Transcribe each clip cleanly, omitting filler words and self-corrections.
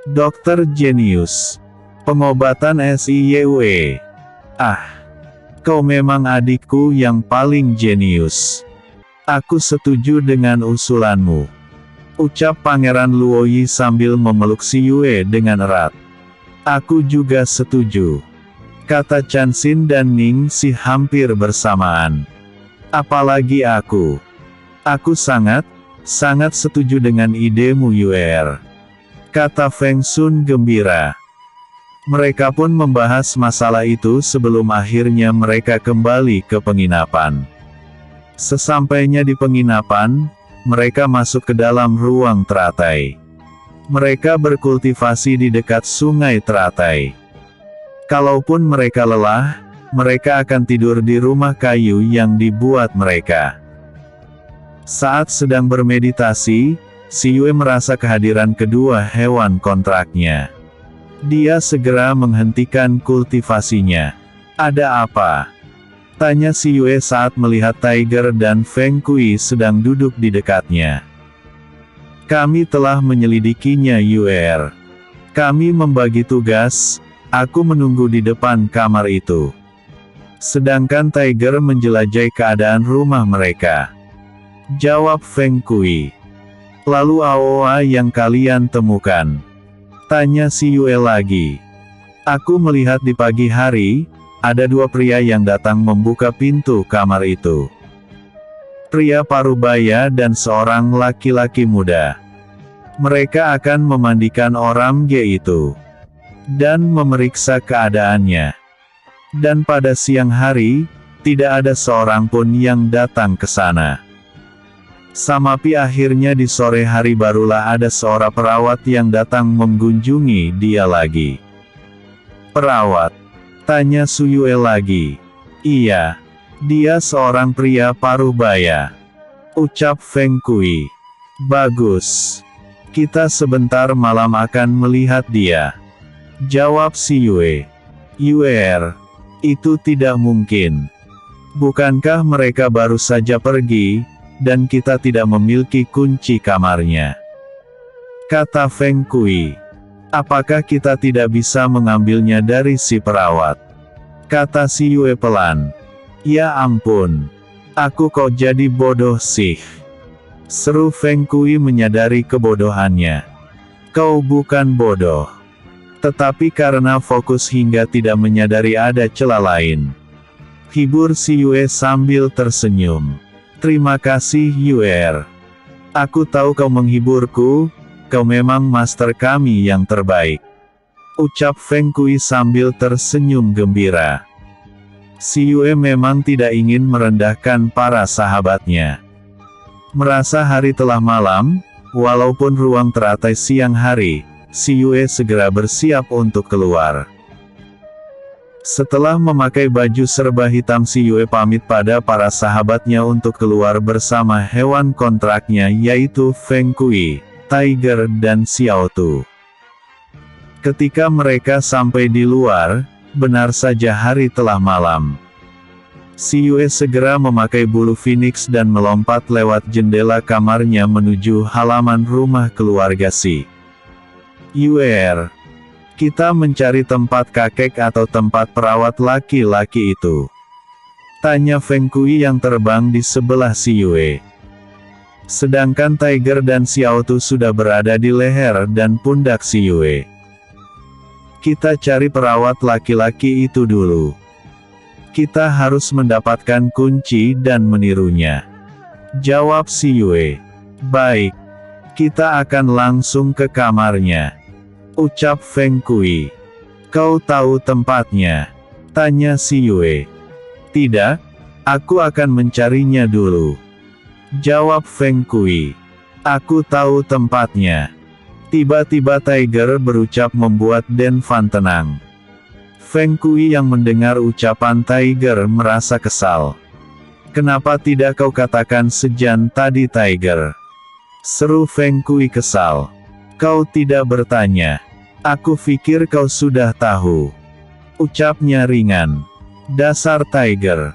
Dokter jenius. Pengobatan SIYUE. Kau memang adikku yang paling jenius. Aku setuju dengan usulanmu, ucap Pangeran Luoyi sambil memeluk si Yue dengan erat. Aku juga setuju, kata Chanxin dan Ning Si hampir bersamaan. Apalagi aku. Aku sangat setuju dengan idemu Yue, kata Feng Sun gembira. Mereka pun membahas masalah itu sebelum akhirnya mereka kembali ke penginapan. Sesampainya di penginapan, mereka masuk ke dalam ruang teratai. Mereka berkultivasi di dekat sungai teratai. Kalaupun mereka lelah, mereka akan tidur di rumah kayu yang dibuat mereka. Saat sedang bermeditasi, si Yue merasa kehadiran kedua hewan kontraknya. Dia segera menghentikan kultivasinya. Ada apa? Tanya si Yue saat melihat Tiger dan Feng Kui sedang duduk di dekatnya. Kami telah menyelidikinya Yue. Kami membagi tugas, aku menunggu di depan kamar itu. Sedangkan Tiger menjelajahi keadaan rumah mereka. Jawab Feng Kui. Lalu Aoa yang kalian temukan? Tanya si Yue lagi. Aku melihat di pagi hari, ada dua pria yang datang membuka pintu kamar itu. Pria parubaya dan seorang laki-laki muda. Mereka akan memandikan orang G itu dan memeriksa keadaannya. Dan pada siang hari, tidak ada seorang pun yang datang ke sana. Samapi akhirnya di sore hari barulah ada seorang perawat yang datang mengunjungi dia lagi. Perawat? Tanya Su Yue lagi. Iya. Dia seorang pria parubaya. Ucap Feng Kui. Bagus. Kita sebentar malam akan melihat dia. Jawab si Yue. Yue, itu tidak mungkin. Bukankah mereka baru saja pergi, dan kita tidak memiliki kunci kamarnya? Kata Feng Kui. Apakah kita tidak bisa mengambilnya dari si perawat? Kata si Yue pelan. Ya ampun. Aku kok jadi bodoh sih? Seru Feng Kui menyadari kebodohannya. Kau bukan bodoh. Tetapi karena fokus hingga tidak menyadari ada celah lain. Hibur si Yue sambil tersenyum. Terima kasih Yue. Aku tahu kau menghiburku, kau memang master kami yang terbaik. Ucap Feng Kui sambil tersenyum gembira. Si Yue memang tidak ingin merendahkan para sahabatnya. Merasa hari telah malam, walaupun ruang teratai siang hari, si Yue segera bersiap untuk keluar. Setelah memakai baju serba hitam si Yue pamit pada para sahabatnya untuk keluar bersama hewan kontraknya yaitu Feng Kui, Tiger dan Xiao Tu. Ketika mereka sampai di luar, benar saja hari telah malam. Si Yue segera memakai bulu phoenix dan melompat lewat jendela kamarnya menuju halaman rumah keluarga si Yue. Kita mencari tempat kakek atau tempat perawat laki-laki itu. Tanya Feng Kui yang terbang di sebelah si Yue. Sedangkan Tiger dan Xiao Tu sudah berada di leher dan pundak si Yue. Kita cari perawat laki-laki itu dulu. Kita harus mendapatkan kunci dan menirunya. Jawab si Yue. Baik. Kita akan langsung ke kamarnya. Ucap Feng Kui. Kau tahu tempatnya? Tanya si Yue. Tidak. Aku akan mencarinya dulu. Jawab Feng Kui. Aku tahu tempatnya. Tiba-tiba Tiger berucap membuat Den Fan tenang. Feng Kui yang mendengar ucapan Tiger merasa kesal. Kenapa tidak kau katakan sejan tadi Tiger? Seru Feng Kui kesal. Kau tidak bertanya. Aku pikir kau sudah tahu. Ucapnya ringan. Dasar Tiger.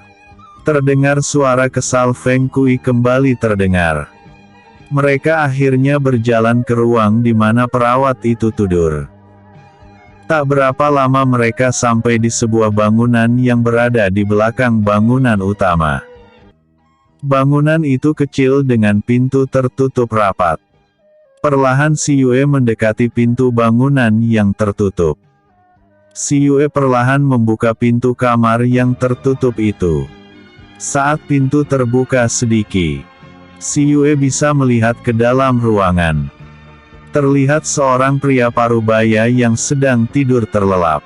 Terdengar suara kesal Feng Kui kembali terdengar. Mereka akhirnya berjalan ke ruang di mana perawat itu tidur. Tak berapa lama mereka sampai di sebuah bangunan yang berada di belakang bangunan utama. Bangunan itu kecil dengan pintu tertutup rapat. Perlahan Si Yue mendekati pintu bangunan yang tertutup. Si Yue perlahan membuka pintu kamar yang tertutup itu. Saat pintu terbuka sedikit, Si Yue bisa melihat ke dalam ruangan. Terlihat seorang pria parubaya yang sedang tidur terlelap.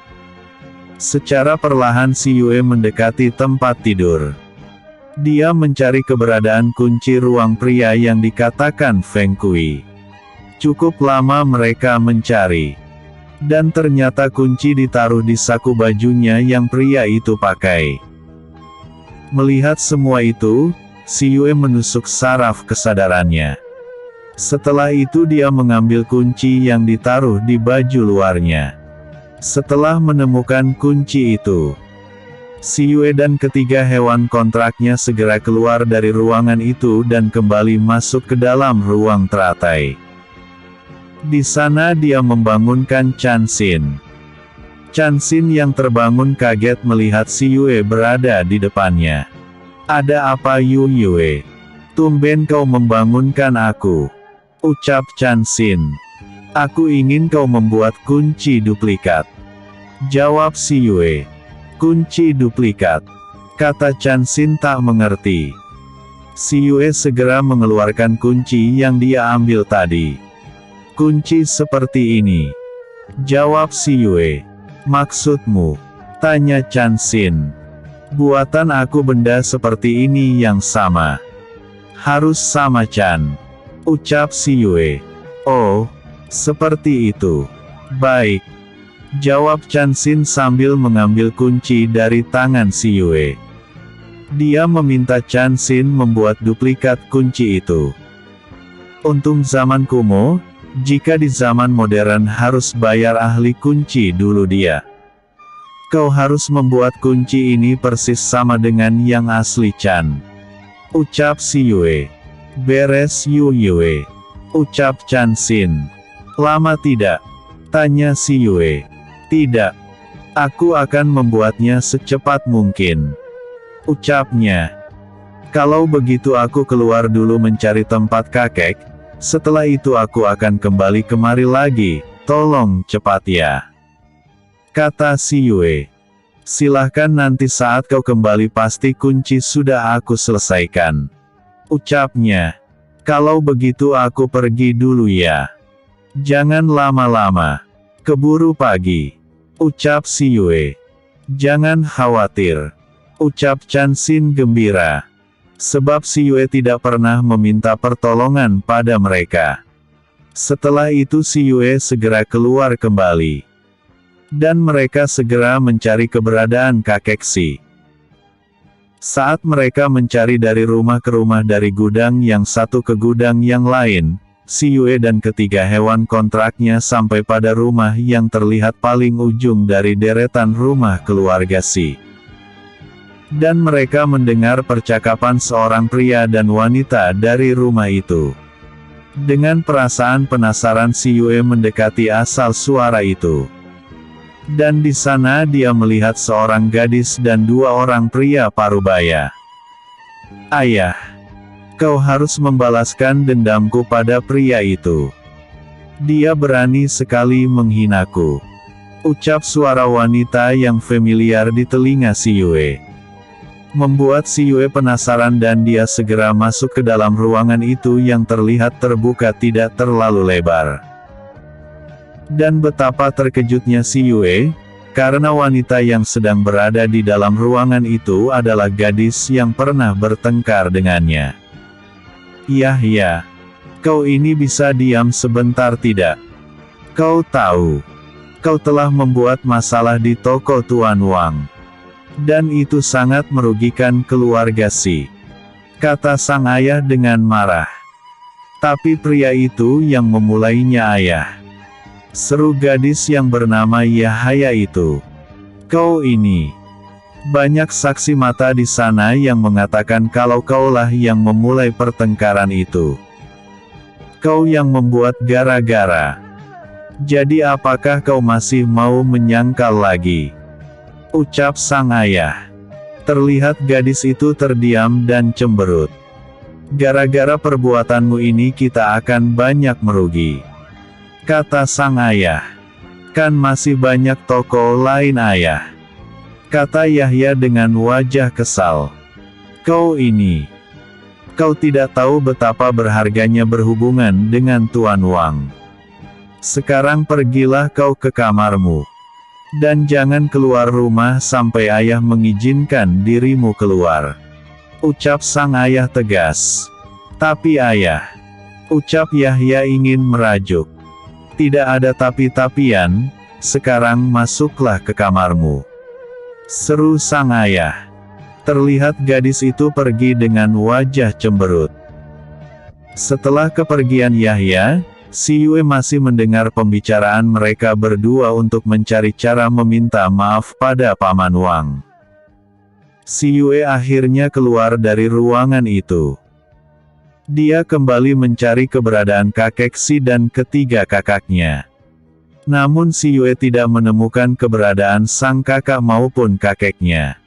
Secara perlahan Si Yue mendekati tempat tidur. Dia mencari keberadaan kunci ruang pria yang dikatakan Feng Kui. Cukup lama mereka mencari. Dan ternyata kunci ditaruh di saku bajunya yang pria itu pakai. Melihat semua itu, Si Yue menusuk saraf kesadarannya. Setelah itu dia mengambil kunci yang ditaruh di baju luarnya. Setelah menemukan kunci itu, Si Yue dan ketiga hewan kontraknya segera keluar dari ruangan itu dan kembali masuk ke dalam ruang teratai. Di sana dia membangunkan Chan Xin. Chan Xin yang terbangun kaget melihat Si Yue berada di depannya. "Ada apa Yu Yue? Tumben kau membangunkan aku," ucap Chan Xin. "Aku ingin kau membuat kunci duplikat," jawab Si Yue. "Kunci duplikat?" kata Chan Xin tak mengerti. Si Yue segera mengeluarkan kunci yang dia ambil tadi. "Kunci seperti ini," jawab Si Yue. "Maksudmu?" tanya Chan Xin. "Buatan aku benda seperti ini yang sama." "Harus sama Chan," ucap Si Yue. "Oh, seperti itu. Baik," jawab Chan Xin sambil mengambil kunci dari tangan Si Yue. Dia meminta Chan Xin membuat duplikat kunci itu. Untung zaman kuno, jika di zaman modern harus bayar ahli kunci dulu dia. "Kau harus membuat kunci ini persis sama dengan yang asli Chan," ucap Si Yue. "Beres Yu Yue," ucap Chan Xin. "Lama tidak?" tanya Si Yue. "Tidak. Aku akan membuatnya secepat mungkin," ucapnya. "Kalau begitu aku keluar dulu mencari tempat kakek, setelah itu aku akan kembali kemari lagi, tolong cepat ya," kata Si Yue. "Silahkan nanti saat kau kembali pasti kunci sudah aku selesaikan," ucapnya. "Kalau begitu aku pergi dulu ya. Jangan lama-lama. Keburu pagi," ucap Si Yue. "Jangan khawatir," ucap Chan Xin gembira. Sebab Si Yue tidak pernah meminta pertolongan pada mereka. Setelah itu Si Yue segera keluar kembali. Dan mereka segera mencari keberadaan kakek Si. Saat mereka mencari dari rumah ke rumah, dari gudang yang satu ke gudang yang lain, Si Yue dan ketiga hewan kontraknya sampai pada rumah yang terlihat paling ujung dari deretan rumah keluarga Si. Dan mereka mendengar percakapan seorang pria dan wanita dari rumah itu. Dengan perasaan penasaran Si Yue mendekati asal suara itu. Dan di sana dia melihat seorang gadis dan dua orang pria parubaya. "Ayah, kau harus membalaskan dendamku pada pria itu. Dia berani sekali menghinaku," ucap suara wanita yang familiar di telinga Si Yue. Membuat Si Yue penasaran dan dia segera masuk ke dalam ruangan itu yang terlihat terbuka tidak terlalu lebar. Dan betapa terkejutnya Si Yue, karena wanita yang sedang berada di dalam ruangan itu adalah gadis yang pernah bertengkar dengannya. "Yah, kau ini bisa diam sebentar tidak? Kau tahu, kau telah membuat masalah di toko Tuan Wang. Dan itu sangat merugikan keluarga Si," kata sang ayah dengan marah. "Tapi pria itu yang memulainya ayah," seru gadis yang bernama Yahaya itu. "Kau ini. Banyak saksi mata di sana yang mengatakan kalau kaulah yang memulai pertengkaran itu." Kau yang membuat gara-gara. Jadi apakah kau masih mau menyangkal lagi? Ucap sang ayah. Terlihat gadis itu terdiam dan cemberut. Gara-gara perbuatanmu ini kita akan banyak merugi. Kata sang ayah. Kan masih banyak toko lain ayah. Kata Yahya dengan wajah kesal. Kau tidak tahu betapa berharganya berhubungan dengan Tuan Wang. Sekarang pergilah kau ke kamarmu. Dan jangan keluar rumah sampai ayah mengizinkan dirimu keluar. Ucap sang ayah tegas. Tapi ayah. Ucap Yahya ingin merajuk. Tidak ada tapi-tapian, sekarang masuklah ke kamarmu. Seru sang ayah. Terlihat gadis itu pergi dengan wajah cemberut. Setelah kepergian Yahya, si Yue masih mendengar pembicaraan mereka berdua untuk mencari cara meminta maaf pada Paman Wang. Si Yue akhirnya keluar dari ruangan itu. Dia kembali mencari keberadaan kakek Si dan ketiga kakaknya. Namun si Yue tidak menemukan keberadaan sang kakak maupun kakeknya.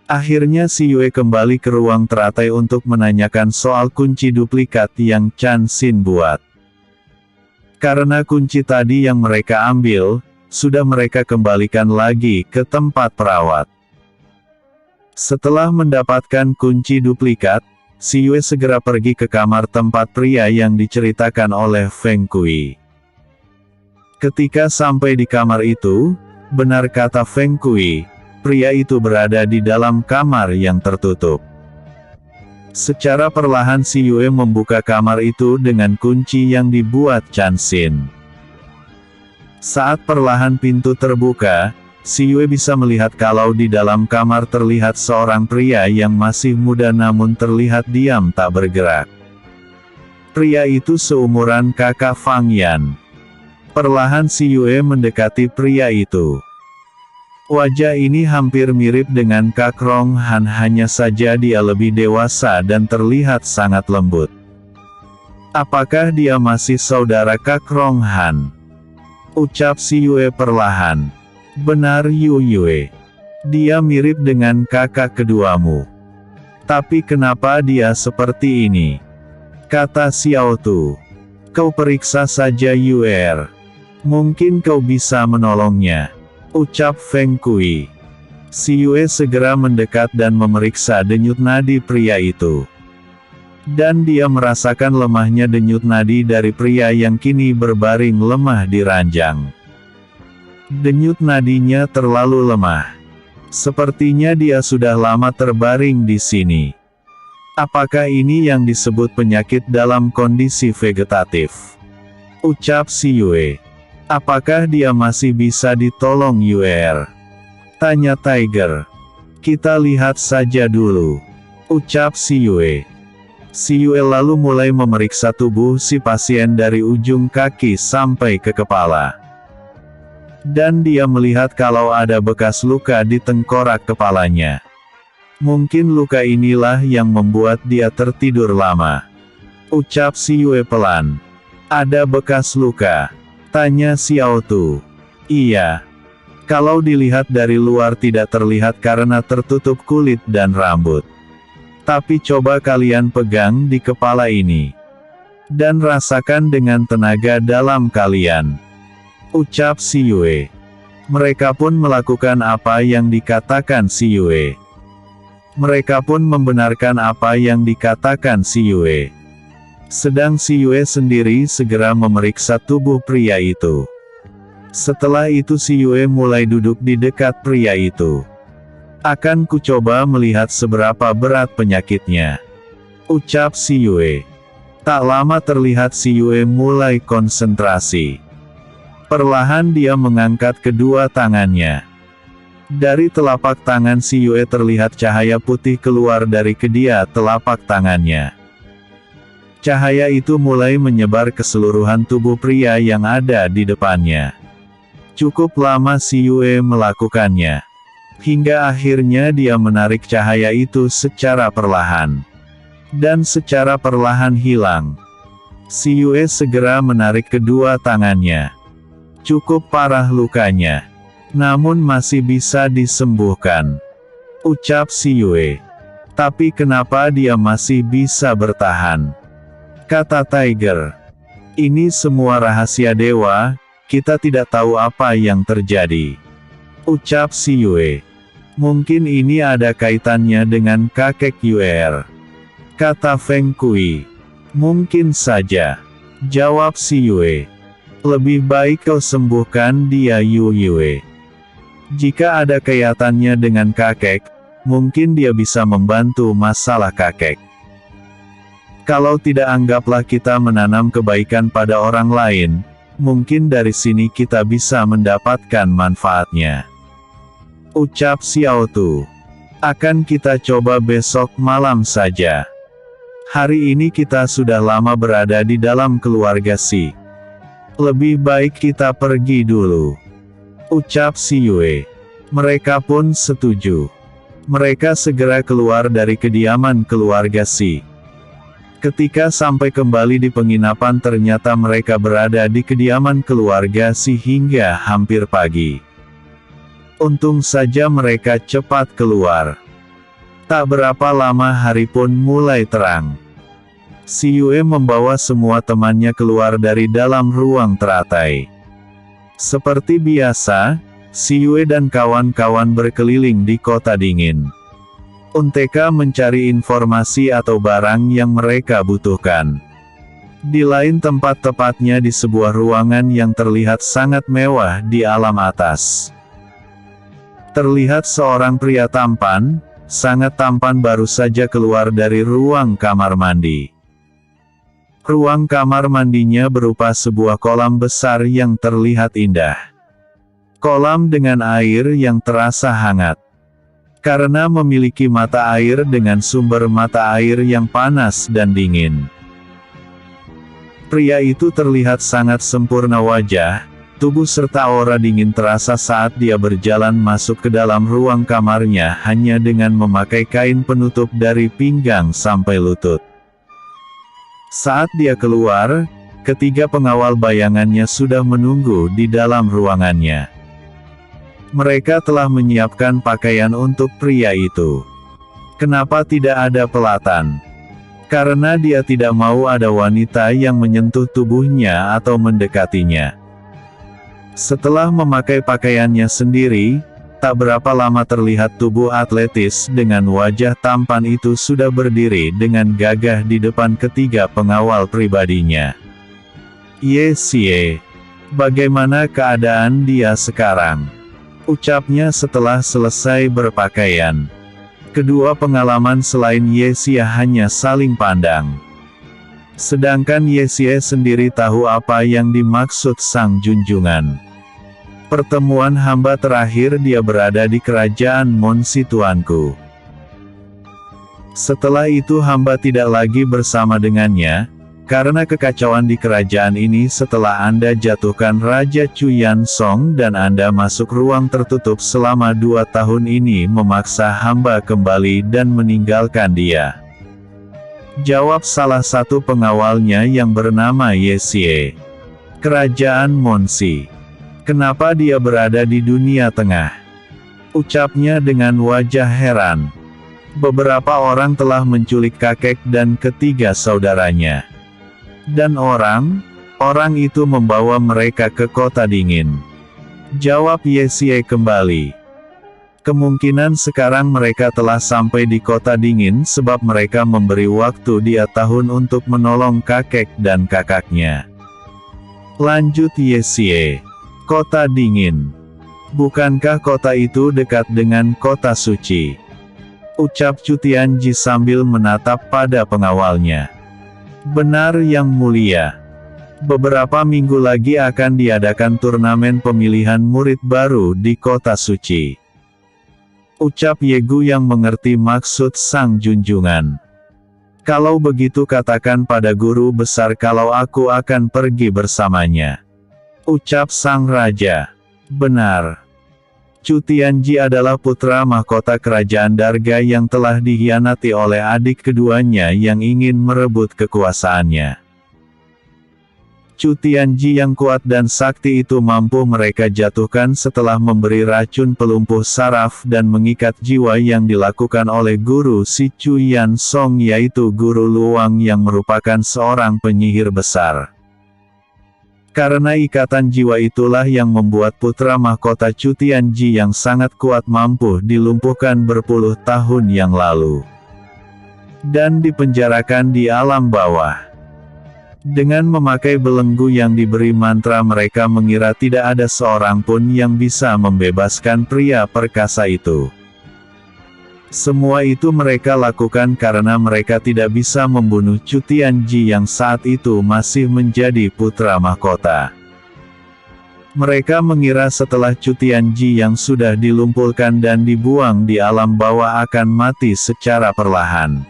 Akhirnya si Yue kembali ke ruang teratai untuk menanyakan soal kunci duplikat yang Chan Xin buat. Karena kunci tadi yang mereka ambil, sudah mereka kembalikan lagi ke tempat perawat. Setelah mendapatkan kunci duplikat, si Yue segera pergi ke kamar tempat pria yang diceritakan oleh Feng Kui. Ketika sampai di kamar itu, benar kata Feng Kui, pria itu berada di dalam kamar yang tertutup. Secara perlahan si Yue membuka kamar itu dengan kunci yang dibuat Chan Xin. Saat perlahan pintu terbuka, si Yue bisa melihat kalau di dalam kamar terlihat seorang pria yang masih muda namun terlihat diam tak bergerak. Pria itu seumuran kakak Fang Yan. Perlahan si Yue mendekati pria itu. Wajah ini hampir mirip dengan Kak Rong Han, hanya saja dia lebih dewasa dan terlihat sangat lembut. Apakah dia masih saudara Kak Rong Han? Ucap si Yue perlahan. Benar Yue. Dia mirip dengan kakak keduamu. Tapi kenapa dia seperti ini? Kata Xiao Tu. Kau periksa saja Yue. Mungkin kau bisa menolongnya. Ucap Feng Kui. Si Yue segera mendekat dan memeriksa denyut nadi pria itu. Dan dia merasakan lemahnya denyut nadi dari pria yang kini berbaring lemah di ranjang. Denyut nadinya terlalu lemah. Sepertinya dia sudah lama terbaring di sini. Apakah ini yang disebut penyakit dalam kondisi vegetatif? Ucap si Yue. Apakah dia masih bisa ditolong Yue? Tanya Tiger. Kita lihat saja dulu. Ucap si Yue. Si Yue lalu mulai memeriksa tubuh si pasien dari ujung kaki sampai ke kepala. Dan dia melihat kalau ada bekas luka di tengkorak kepalanya. Mungkin luka inilah yang membuat dia tertidur lama. Ucap si Yue pelan. Ada bekas luka? Tanya Xiao Tu. Iya. Kalau dilihat dari luar tidak terlihat karena tertutup kulit dan rambut. Tapi coba kalian pegang di kepala ini. Dan rasakan dengan tenaga dalam kalian. Ucap si Yue. Mereka pun melakukan apa yang dikatakan si Yue. Mereka pun membenarkan apa yang dikatakan si Yue. Sedang si Yue sendiri segera memeriksa tubuh pria itu. Setelah itu si Yue mulai duduk di dekat pria itu. Akan ku coba melihat seberapa berat penyakitnya. Ucap si Yue. Tak lama terlihat si Yue mulai konsentrasi. Perlahan dia mengangkat kedua tangannya. Dari telapak tangan si Yue terlihat cahaya putih keluar dari kedua telapak tangannya. Cahaya itu mulai menyebar ke seluruhan tubuh pria yang ada di depannya. Cukup lama si Yue melakukannya. Hingga akhirnya dia menarik cahaya itu secara perlahan. Dan secara perlahan hilang. Si Yue segera menarik kedua tangannya. Cukup parah lukanya, namun masih bisa disembuhkan, ucap si Yue. Tapi kenapa dia masih bisa bertahan? Kata Tiger. Ini semua rahasia dewa, kita tidak tahu apa yang terjadi, ucap si Yue. Mungkin ini ada kaitannya dengan kakek Yue, kata Feng Kui. Mungkin saja, jawab si Yue. Lebih baik kau sembuhkan dia Yue. Jika ada kaitannya dengan kakek, mungkin dia bisa membantu masalah kakek. Kalau tidak, anggaplah kita menanam kebaikan pada orang lain, mungkin dari sini kita bisa mendapatkan manfaatnya, ucap Xiao Tu. Akan kita coba besok malam saja. Hari ini kita sudah lama berada di dalam keluarga Si. Lebih baik kita pergi dulu, ucap si Yue. Mereka pun setuju. Mereka segera keluar dari kediaman keluarga Si. Ketika sampai kembali di penginapan, ternyata mereka berada di kediaman keluarga Si hingga hampir pagi. Untung saja mereka cepat keluar. Tak berapa lama hari pun mulai terang. Si Yue membawa semua temannya keluar dari dalam ruang teratai. Seperti biasa, si Yue dan kawan-kawan berkeliling di kota dingin. Unteka mencari informasi atau barang yang mereka butuhkan. Di lain tempat, tepatnya di sebuah ruangan yang terlihat sangat mewah di alam atas. Terlihat seorang pria tampan, sangat tampan baru saja keluar dari ruang kamar mandi. Ruang kamar mandinya berupa sebuah kolam besar yang terlihat indah. Kolam dengan air yang terasa hangat. Karena memiliki mata air dengan sumber mata air yang panas dan dingin. Pria itu terlihat sangat sempurna wajah, tubuh serta aura dingin terasa saat dia berjalan masuk ke dalam ruang kamarnya hanya dengan memakai kain penutup dari pinggang sampai lutut. Saat dia keluar, ketiga pengawal bayangannya sudah menunggu di dalam ruangannya. Mereka telah menyiapkan pakaian untuk pria itu. Kenapa tidak ada pelatan? Karena dia tidak mau ada wanita yang menyentuh tubuhnya atau mendekatinya. Setelah memakai pakaiannya sendiri, tak berapa lama terlihat tubuh atletis dengan wajah tampan itu sudah berdiri dengan gagah di depan ketiga pengawal pribadinya. Ye Xie, bagaimana keadaan dia sekarang? Ucapnya setelah selesai berpakaian. Kedua pengalaman selain Ye Xie hanya saling pandang. Sedangkan Ye Xie sendiri tahu apa yang dimaksud sang junjungan. Pertemuan hamba terakhir dia berada di kerajaan Monsi tuanku. Setelah itu hamba tidak lagi bersama dengannya, karena kekacauan di kerajaan ini setelah Anda jatuhkan Raja Chuyan Song dan Anda masuk ruang tertutup selama 2 tahun ini memaksa hamba kembali dan meninggalkan dia. Jawab salah satu pengawalnya yang bernama Ye Xie. Kerajaan Monsi. Kenapa dia berada di dunia tengah? Ucapnya dengan wajah heran. Beberapa orang telah menculik kakek dan ketiga saudaranya. Dan orang itu membawa mereka ke kota dingin. Jawab Ye Xie kembali. Kemungkinan sekarang mereka telah sampai di kota dingin sebab mereka memberi waktu dia tahun untuk menolong kakek dan kakaknya. Lanjut Ye Xie. Kota dingin. Bukankah kota itu dekat dengan kota suci? Ucap Chu Tianji sambil menatap pada pengawalnya. Benar yang mulia. Beberapa minggu lagi akan diadakan turnamen pemilihan murid baru di kota suci. Ucap Ye Gu yang mengerti maksud sang junjungan. Kalau begitu katakan pada guru besar kalau aku akan pergi bersamanya. Ucap sang raja. Benar. Chu Tianji adalah putra mahkota kerajaan Darga yang telah dikhianati oleh adik keduanya yang ingin merebut kekuasaannya. Chu Tianji yang kuat dan sakti itu mampu mereka jatuhkan setelah memberi racun pelumpuh saraf dan mengikat jiwa yang dilakukan oleh guru si Chu Yan Song, yaitu Guru Luang yang merupakan seorang penyihir besar. Karena ikatan jiwa itulah yang membuat putra mahkota Chu Tianji yang sangat kuat mampu dilumpuhkan berpuluh tahun yang lalu dan dipenjarakan di alam bawah. Dengan memakai belenggu yang diberi mantra, mereka mengira tidak ada seorang pun yang bisa membebaskan pria perkasa itu. Semua itu mereka lakukan karena mereka tidak bisa membunuh Chu Tianji yang saat itu masih menjadi putra mahkota. Mereka mengira setelah Chu Tianji yang sudah dilumpuhkan dan dibuang di alam bawah akan mati secara perlahan.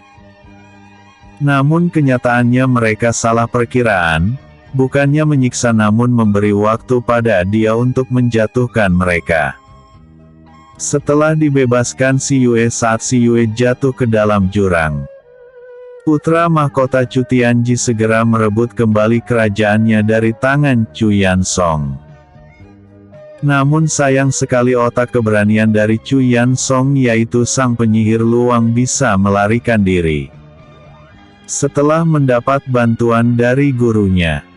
Namun kenyataannya mereka salah perkiraan, bukannya menyiksa namun memberi waktu pada dia untuk menjatuhkan mereka. Setelah dibebaskan si Yue, saat si Yue jatuh ke dalam jurang, putra mahkota Chu Tianji segera merebut kembali kerajaannya dari tangan Chu Yan Song. Namun sayang sekali otak keberanian dari Chu Yan Song, yaitu sang penyihir Luang, bisa melarikan diri. Setelah mendapat bantuan dari gurunya,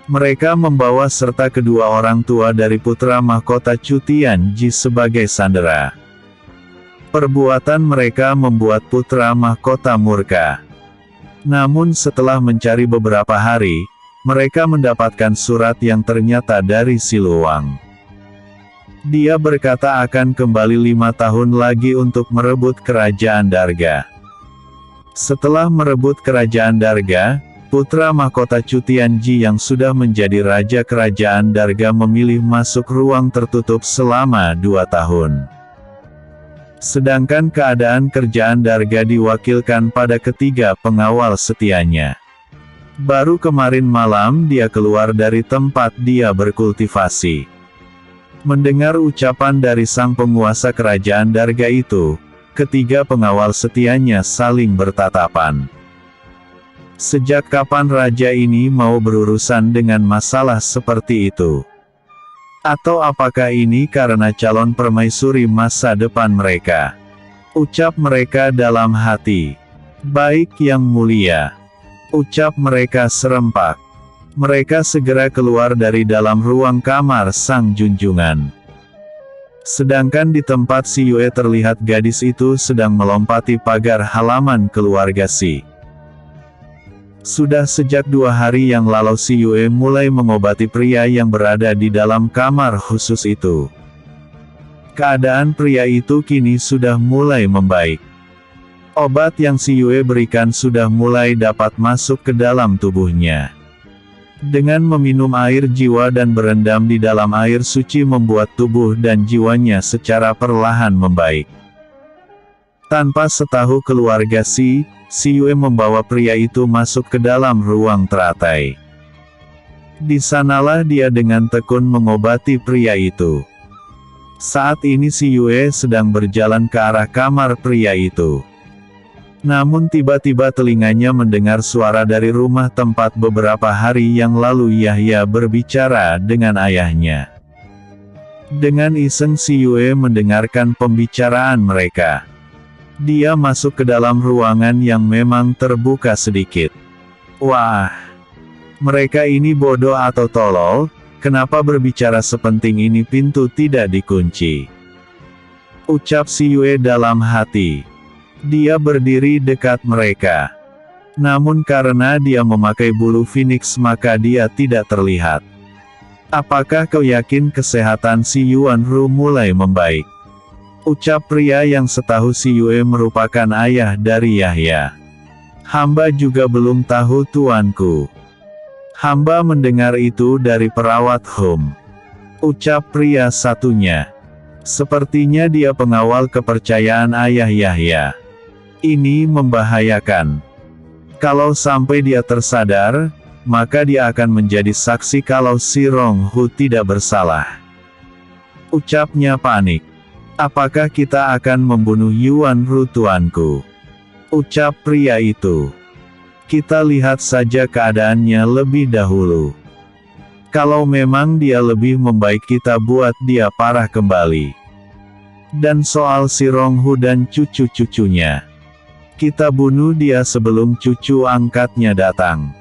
mereka membawa serta kedua orang tua dari putra mahkota Chu Tianji sebagai sandera. Perbuatan mereka membuat putra mahkota murka. Namun setelah mencari beberapa hari, mereka mendapatkan surat yang ternyata dari si Luang. Dia berkata akan kembali 5 tahun lagi untuk merebut kerajaan Darga. Setelah merebut kerajaan Darga, putra mahkota Chu Tianji yang sudah menjadi raja kerajaan Darga memilih masuk ruang tertutup selama 2 tahun. Sedangkan keadaan kerajaan Darga diwakilkan pada ketiga pengawal setianya. Baru kemarin malam dia keluar dari tempat dia berkultivasi. Mendengar ucapan dari sang penguasa kerajaan Darga itu, ketiga pengawal setianya saling bertatapan. Sejak kapan raja ini mau berurusan dengan masalah seperti itu? Atau apakah ini karena calon permaisuri masa depan mereka? Ucap mereka dalam hati. Baik yang mulia. Ucap mereka serempak. Mereka segera keluar dari dalam ruang kamar sang junjungan. Sedangkan di tempat si Yue terlihat gadis itu sedang melompati pagar halaman keluarga si. Sudah sejak 2 hari yang lalu si Yue mulai mengobati pria yang berada di dalam kamar khusus itu. Keadaan pria itu kini sudah mulai membaik. Obat yang si Yue berikan sudah mulai dapat masuk ke dalam tubuhnya. Dengan meminum air jiwa dan berendam di dalam air suci membuat tubuh dan jiwanya secara perlahan membaik. Tanpa setahu keluarga si Yue membawa pria itu masuk ke dalam ruang teratai. Di sanalah dia dengan tekun mengobati pria itu. Saat ini si Yue sedang berjalan ke arah kamar pria itu. Namun tiba-tiba telinganya mendengar suara dari rumah tempat beberapa hari yang lalu Yahya berbicara dengan ayahnya. Dengan iseng si Yue mendengarkan pembicaraan mereka. Dia masuk ke dalam ruangan yang memang terbuka sedikit. Wah! Mereka ini bodoh atau tolol, kenapa berbicara sepenting ini pintu tidak dikunci? Ucap si Yue dalam hati. Dia berdiri dekat mereka. Namun karena dia memakai bulu phoenix maka dia tidak terlihat. Apakah kau yakin kesehatan si Yuan Ru mulai membaik? Ucap pria yang setahu si Yue merupakan ayah dari Yahya. Hamba juga belum tahu tuanku. Hamba mendengar itu dari perawat home. Ucap pria satunya. Sepertinya dia pengawal kepercayaan ayah Yahya. Ini membahayakan. Kalau sampai dia tersadar, maka dia akan menjadi saksi kalau si Rong Hu tidak bersalah. Ucapnya panik. Apakah kita akan membunuh Yuan Ru tuanku? Ucap pria itu. Kita lihat saja keadaannya lebih dahulu. Kalau memang dia lebih membaik, kita buat dia parah kembali. Dan soal si Ronghu dan cucu-cucunya, kita bunuh dia sebelum cucu angkatnya datang.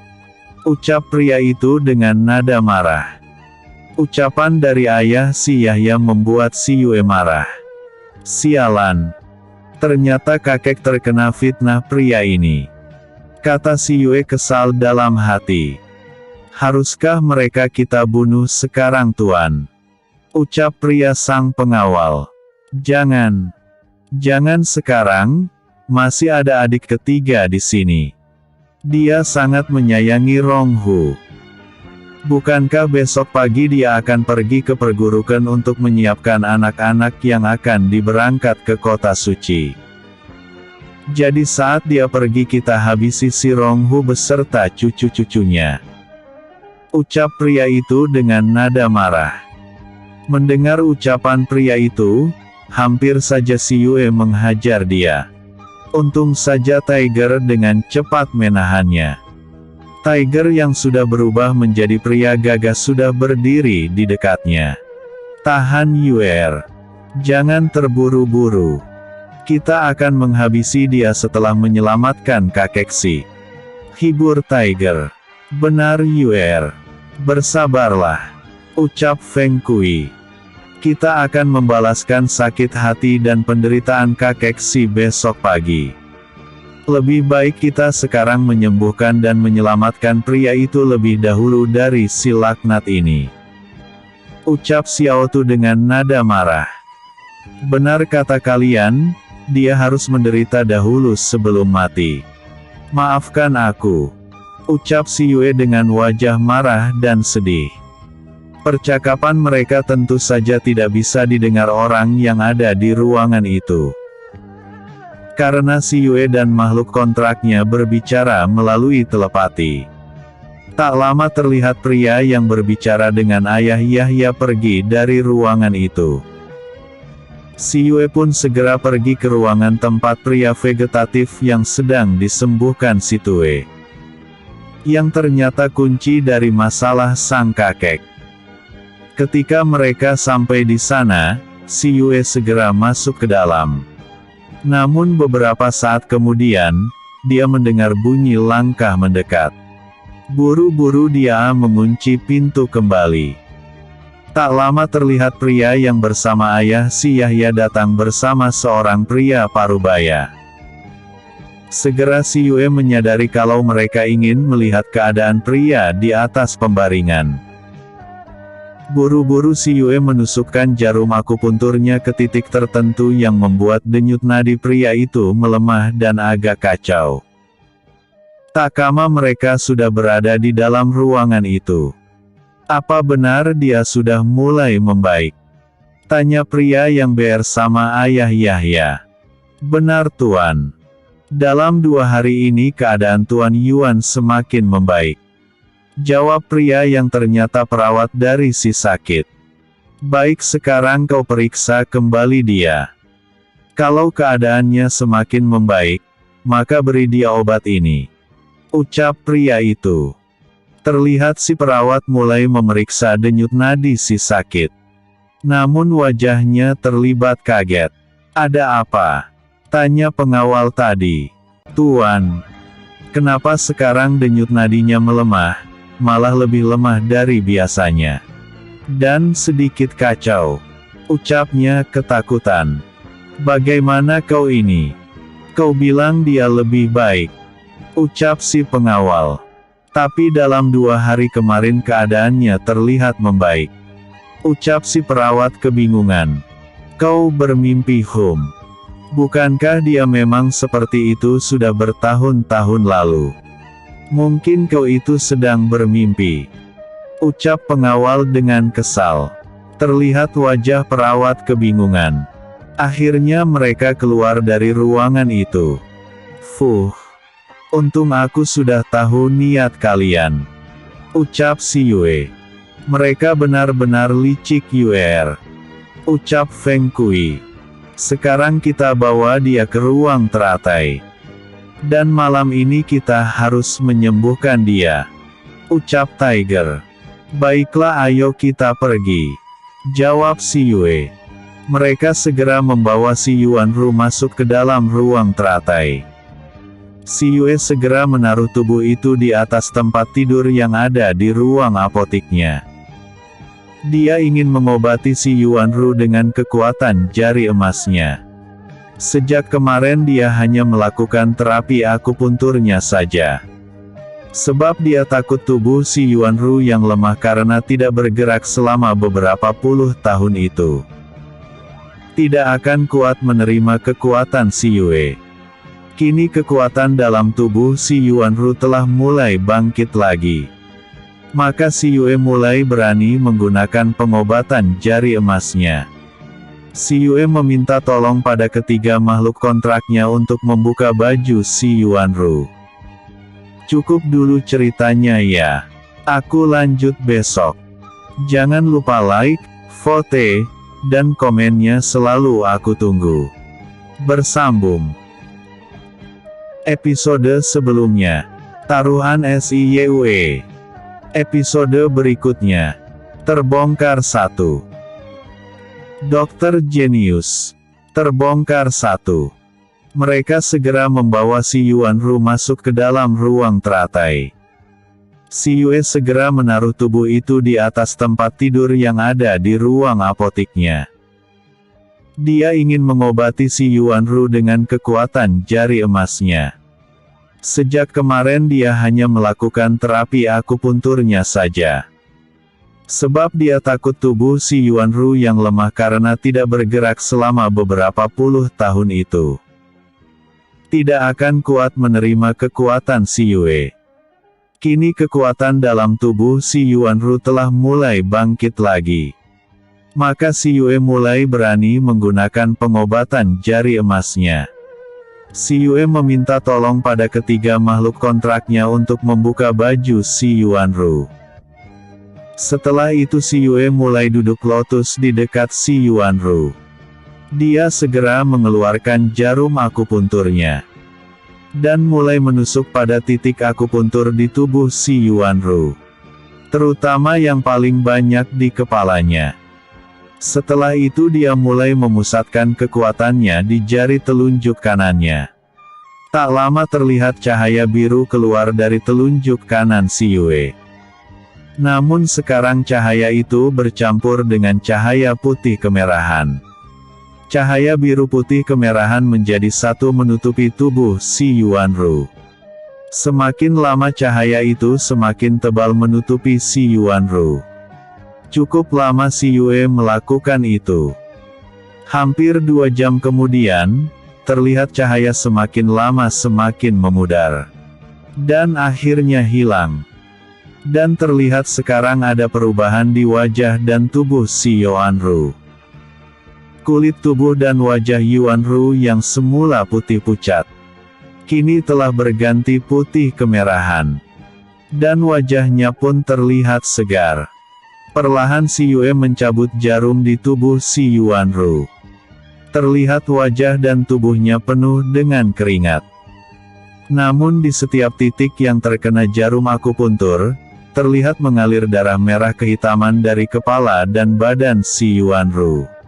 Ucap pria itu dengan nada marah. Ucapan dari ayah si Yahya membuat si Yue marah. Sialan. Ternyata kakek terkena fitnah pria ini. Kata si Yue kesal dalam hati. Haruskah mereka kita bunuh sekarang tuan? Ucap pria sang pengawal. Jangan. Jangan sekarang, masih ada adik ketiga di sini. Dia sangat menyayangi Ronghu. Bukankah besok pagi dia akan pergi ke perguruan untuk menyiapkan anak-anak yang akan diberangkat ke kota suci? Jadi saat dia pergi kita habisi si Ronghu beserta cucu-cucunya. Ucap pria itu dengan nada marah. Mendengar ucapan pria itu, hampir saja si Yue menghajar dia. Untung saja Tiger dengan cepat menahannya. Tiger yang sudah berubah menjadi pria gagah sudah berdiri di dekatnya. Tahan Yue. Jangan terburu-buru. Kita akan menghabisi dia setelah menyelamatkan kakek si. Hibur Tiger. Benar Yue. Bersabarlah. Ucap Feng Kui. Kita akan membalaskan sakit hati dan penderitaan kakek si besok pagi. Lebih baik kita sekarang menyembuhkan dan menyelamatkan pria itu lebih dahulu dari si laknat ini. Ucap Xiao Tu dengan nada marah. Benar kata kalian, dia harus menderita dahulu sebelum mati. Maafkan aku. Ucap si Yue dengan wajah marah dan sedih. Percakapan mereka tentu saja tidak bisa didengar orang yang ada di ruangan itu. Karena si Yue dan makhluk kontraknya berbicara melalui telepati. Tak lama terlihat pria yang berbicara dengan ayah Yahya pergi dari ruangan itu. Si Yue pun segera pergi ke ruangan tempat pria vegetatif yang sedang disembuhkan si Tue. Yang ternyata kunci dari masalah sang kakek. Ketika mereka sampai di sana, si Yue segera masuk ke dalam. Namun beberapa saat kemudian, dia mendengar bunyi langkah mendekat. Buru-buru dia mengunci pintu kembali. Tak lama terlihat pria yang bersama ayah si Yahya datang bersama seorang pria parubaya. Segera si Yue menyadari kalau mereka ingin melihat keadaan pria di atas pembaringan. Buru-buru si Yue menusukkan jarum akupunturnya ke titik tertentu yang membuat denyut nadi pria itu melemah dan agak kacau. Tak lama mereka sudah berada di dalam ruangan itu. Apa benar dia sudah mulai membaik? Tanya pria yang bersama ayah Yahya. Benar tuan. Dalam 2 hari ini keadaan Tuan Yuan semakin membaik. Jawab pria yang ternyata perawat dari si sakit. Baik, sekarang kau periksa kembali dia. Kalau keadaannya semakin membaik, maka beri dia obat ini. Ucap pria itu. Terlihat si perawat mulai memeriksa denyut nadi si sakit. Namun wajahnya terlibat kaget. Ada apa? Tanya pengawal tadi. Tuan, kenapa sekarang denyut nadinya melemah? Malah lebih lemah dari biasanya. Dan sedikit kacau. Ucapnya ketakutan. Bagaimana kau ini? Kau bilang dia lebih baik. Ucap si pengawal. Tapi dalam 2 hari kemarin keadaannya terlihat membaik. Ucap si perawat kebingungan. Kau bermimpi Bukankah dia memang seperti itu sudah bertahun-tahun lalu? Mungkin kau itu sedang bermimpi. Ucap pengawal dengan kesal. Terlihat wajah perawat kebingungan. Akhirnya mereka keluar dari ruangan itu. Untung aku sudah tahu niat kalian. Ucap si Yue. Mereka benar-benar licik Yue. Ucap Feng Kui. Sekarang kita bawa dia ke ruang teratai. Dan malam ini kita harus menyembuhkan dia. Ucap Tiger. Baiklah, ayo kita pergi, jawab si Yue. Mereka segera membawa si Yuanru masuk ke dalam ruang teratai. Si Yue segera menaruh tubuh itu di atas tempat tidur yang ada di ruang apotiknya. Dia ingin mengobati si Yuanru dengan kekuatan jari emasnya. Sejak kemarin dia hanya melakukan terapi akupunturnya saja. Sebab dia takut tubuh si Yuanru yang lemah karena tidak bergerak selama beberapa puluh tahun itu tidak akan kuat menerima kekuatan si Yue. Kini kekuatan dalam tubuh si Yuanru telah mulai bangkit lagi. Maka si Yue mulai berani menggunakan pengobatan jari emasnya. Si Yue meminta tolong pada ketiga makhluk kontraknya untuk membuka baju si Yuanru. Cukup dulu ceritanya ya. Aku lanjut besok. Jangan lupa like, vote, dan komennya selalu aku tunggu. Bersambung. Episode sebelumnya. Taruhan SIYUE. Episode berikutnya. Terbongkar 1. Dokter Jenius. Terbongkar 1. Mereka segera membawa si Yuanru masuk ke dalam ruang teratai. Si Yue segera menaruh tubuh itu di atas tempat tidur yang ada di ruang apotiknya. Dia ingin mengobati si Yuanru dengan kekuatan jari emasnya. Sejak kemarin dia hanya melakukan terapi akupunturnya saja. Sebab dia takut tubuh si Yuanru yang lemah karena tidak bergerak selama beberapa puluh tahun itu tidak akan kuat menerima kekuatan si Yue. Kini kekuatan dalam tubuh si Yuanru telah mulai bangkit lagi. Maka si Yue mulai berani menggunakan pengobatan jari emasnya. Si Yue meminta tolong pada ketiga makhluk kontraknya untuk membuka baju si Yuanru. Setelah itu si Yue mulai duduk lotus di dekat si Yuanru. Dia segera mengeluarkan jarum akupunturnya dan mulai menusuk pada titik akupuntur di tubuh si Yuanru, terutama yang paling banyak di kepalanya. Setelah itu dia mulai memusatkan kekuatannya di jari telunjuk kanannya. Tak lama terlihat cahaya biru keluar dari telunjuk kanan si Yue. Namun sekarang cahaya itu bercampur dengan cahaya putih kemerahan. Cahaya biru putih kemerahan menjadi satu menutupi tubuh si Yuanru. Semakin lama cahaya itu semakin tebal menutupi si Yuanru. Cukup lama si Yue melakukan itu. Hampir 2 jam kemudian, terlihat cahaya semakin lama semakin memudar. Dan akhirnya hilang. Dan terlihat sekarang ada perubahan di wajah dan tubuh si Yuanru. Kulit tubuh dan wajah Yuanru yang semula putih pucat, kini telah berganti putih kemerahan. Dan wajahnya pun terlihat segar. Perlahan si Yue mencabut jarum di tubuh si Yuanru. Terlihat wajah dan tubuhnya penuh dengan keringat. Namun di setiap titik yang terkena jarum akupuntur, terlihat mengalir darah merah kehitaman dari kepala dan badan si Yuanru.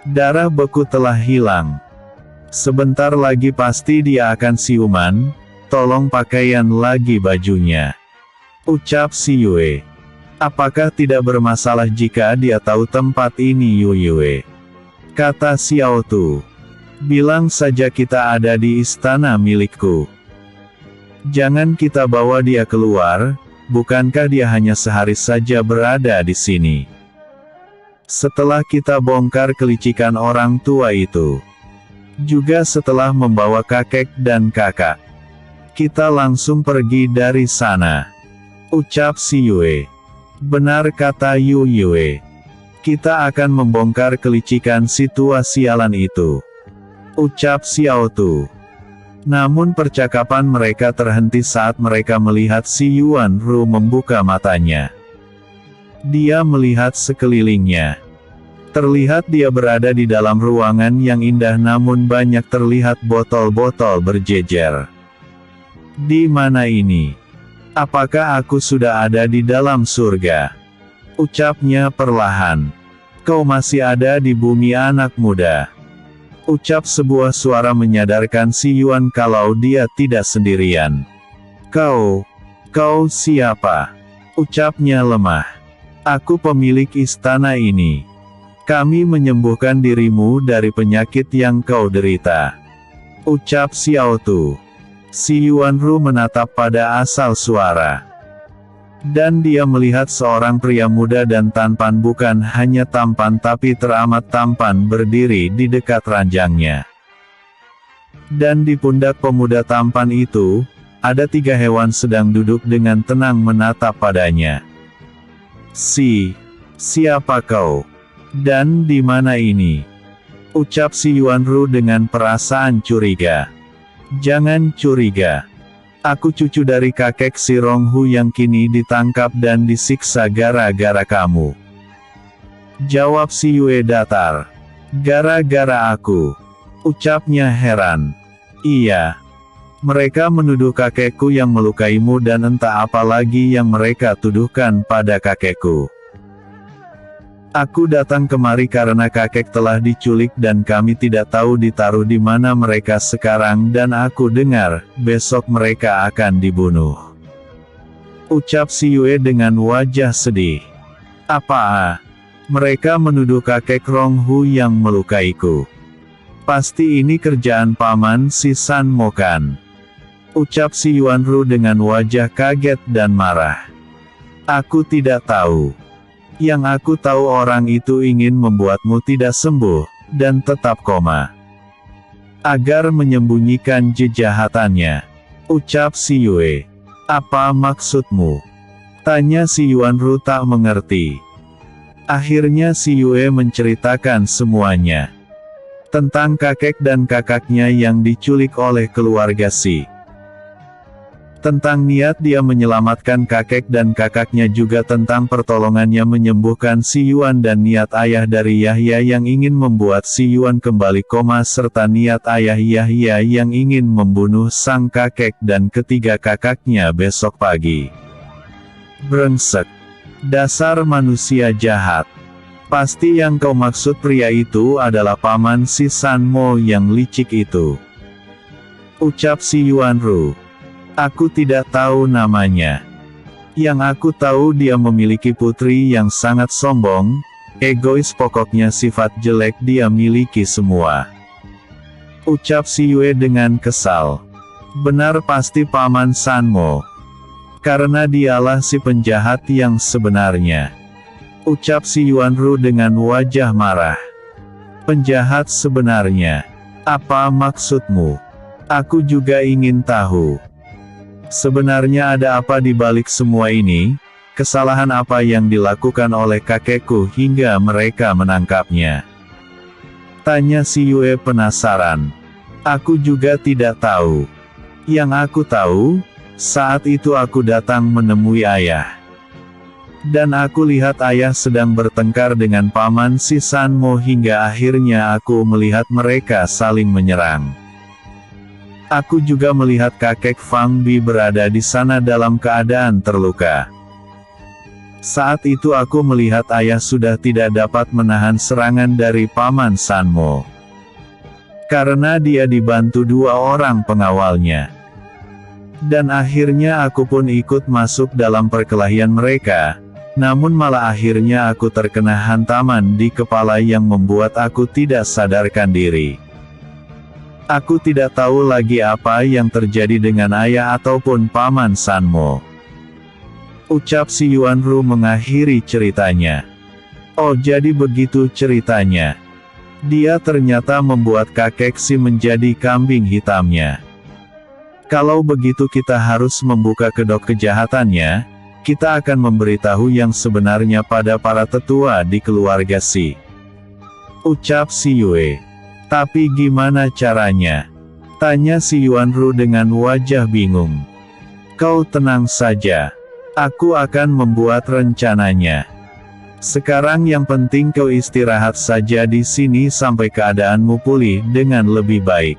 Darah beku telah hilang. Sebentar lagi pasti dia akan siuman, tolong pakaian lagi bajunya, ucap si Yue. Apakah tidak bermasalah jika dia tahu tempat ini Yue? Kata Xiao Tu. Bilang saja kita ada di istana milikku. Jangan kita bawa dia keluar. Bukankah dia hanya sehari saja berada di sini? Setelah kita bongkar kelicikan orang tua itu, juga setelah membawa kakek dan kakak, kita langsung pergi dari sana, ucap si Yue. Benar kata Yue. Kita akan membongkar kelicikan si tua sialan itu, ucap Xiao Tu. Namun percakapan mereka terhenti saat mereka melihat si Yuanru membuka matanya. Dia melihat sekelilingnya. Terlihat dia berada di dalam ruangan yang indah namun banyak terlihat botol-botol berjejer. Di mana ini? Apakah aku sudah ada di dalam surga? Ucapnya perlahan. Kau masih ada di bumi anak muda. Ucap sebuah suara menyadarkan si Yuan kalau dia tidak sendirian. Kau siapa? Ucapnya lemah. Aku pemilik istana ini. Kami menyembuhkan dirimu dari penyakit yang kau derita. Ucap Xiao Tu. Si Yuanru menatap pada asal suara. Dan dia melihat seorang pria muda dan tampan, bukan hanya tampan tapi teramat tampan, berdiri di dekat ranjangnya. Dan di pundak pemuda tampan itu, ada 3 hewan sedang duduk dengan tenang menatap padanya. Siapa kau? Dan di mana ini? Ucap si Yuanru dengan perasaan curiga. Jangan curiga. Aku cucu dari kakek si Ronghu yang kini ditangkap dan disiksa gara-gara kamu. Jawab si Yue datar. Gara-gara aku. Ucapnya heran. Iya. Mereka menuduh kakekku yang melukaimu dan entah apa lagi yang mereka tuduhkan pada kakekku. Aku datang kemari karena kakek telah diculik dan kami tidak tahu ditaruh di mana mereka sekarang, dan aku dengar, besok mereka akan dibunuh. Ucap si Yue dengan wajah sedih. Apa? Mereka menuduh kakek Ronghu yang melukaiku. Pasti ini kerjaan paman si San Mo kan? Ucap si Yuanru dengan wajah kaget dan marah. Aku tidak tahu. Yang aku tahu orang itu ingin membuatmu tidak sembuh, dan tetap koma. Agar menyembunyikan kejahatannya. Ucap si Yue. Apa maksudmu? Tanya si Yuanru tak mengerti. Akhirnya si Yue menceritakan semuanya. Tentang kakek dan kakaknya yang diculik oleh keluarga Si. Tentang niat dia menyelamatkan kakek dan kakaknya, juga tentang pertolongannya menyembuhkan si Yuan dan niat ayah dari Yahya yang ingin membuat si Yuan kembali koma, serta niat ayah Yahya yang ingin membunuh sang kakek dan ketiga kakaknya besok pagi. Brengsek. Dasar manusia jahat. Pasti yang kau maksud pria itu adalah paman si San Mo yang licik itu. Ucap si Yuanru. Aku tidak tahu namanya. Yang aku tahu dia memiliki putri yang sangat sombong, egois, pokoknya sifat jelek dia miliki semua. Ucap si Yue dengan kesal. Benar, pasti paman San Mo. Karena dialah si penjahat yang sebenarnya. Ucap si Yuanru dengan wajah marah. Penjahat sebenarnya? Apa maksudmu? Aku juga ingin tahu. Sebenarnya ada apa di balik semua ini? Kesalahan apa yang dilakukan oleh kakekku hingga mereka menangkapnya? Tanya si Yue penasaran. Aku juga tidak tahu. Yang aku tahu, saat itu aku datang menemui ayah. Dan aku lihat ayah sedang bertengkar dengan paman si San Mo hingga akhirnya aku melihat mereka saling menyerang. Aku juga melihat kakek Fang Bi berada di sana dalam keadaan terluka. Saat itu aku melihat ayah sudah tidak dapat menahan serangan dari paman San Mo. Karena dia dibantu 2 orang pengawalnya. Dan akhirnya aku pun ikut masuk dalam perkelahian mereka, namun malah akhirnya aku terkena hantaman di kepala yang membuat aku tidak sadarkan diri. Aku tidak tahu lagi apa yang terjadi dengan ayah ataupun paman San Mo. Ucap si Yuanru mengakhiri ceritanya. Oh, jadi begitu ceritanya. Dia ternyata membuat kakek Si menjadi kambing hitamnya. Kalau begitu kita harus membuka kedok kejahatannya, kita akan memberitahu yang sebenarnya pada para tetua di keluarga Si. Ucap si Yue. Tapi gimana caranya? Tanya si Yuanru dengan wajah bingung. Kau tenang saja. Aku akan membuat rencananya. Sekarang yang penting kau istirahat saja di sini sampai keadaanmu pulih dengan lebih baik.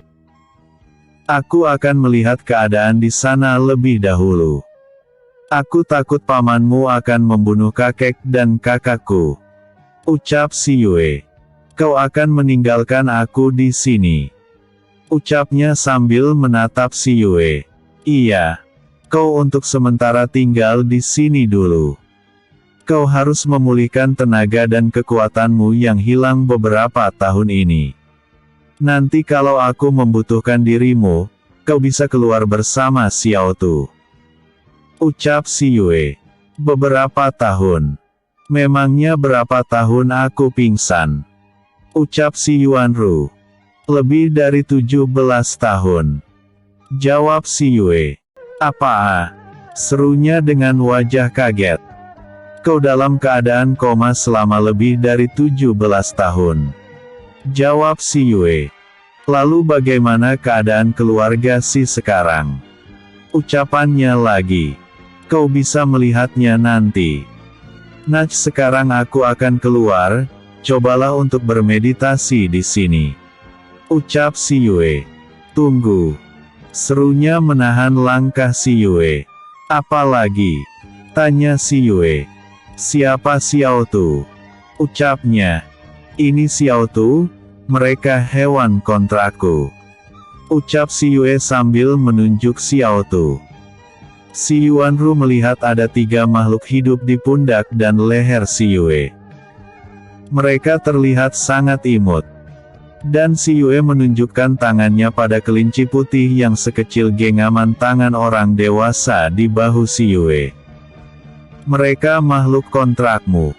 Aku akan melihat keadaan di sana lebih dahulu. Aku takut pamanmu akan membunuh kakek dan kakakku. Ucap si Yue. Kau akan meninggalkan aku di sini. Ucapnya sambil menatap si Yue. Iya. Kau untuk sementara tinggal di sini dulu. Kau harus memulihkan tenaga dan kekuatanmu yang hilang beberapa tahun ini. Nanti kalau aku membutuhkan dirimu, kau bisa keluar bersama Xiao Tu. Ucap si Yue. Beberapa tahun. Memangnya berapa tahun aku pingsan? Ucap si Yuanru. Lebih dari 17 tahun. Jawab si Yue. Apa? Serunya dengan wajah kaget. Kau dalam keadaan koma selama lebih dari 17 tahun. Jawab si Yue. Lalu bagaimana keadaan keluarga si sekarang? Ucapannya lagi. Kau bisa melihatnya nanti. Nah, sekarang aku akan keluar, cobalah untuk bermeditasi di sini. Ucap si Yue. Tunggu. Serunya menahan langkah si Yue. Apa lagi? Tanya si Yue. Siapa Xiao Tu? Ucapnya. Ini Xiao Tu, mereka hewan kontrakku. Ucap si Yue sambil menunjuk Xiao Tu. Si Yuanru melihat ada 3 makhluk hidup di pundak dan leher si Yue. Mereka terlihat sangat imut. Dan si Yue menunjukkan tangannya pada kelinci putih yang sekecil genggaman tangan orang dewasa di bahu si Yue. Mereka makhluk kontrakmu.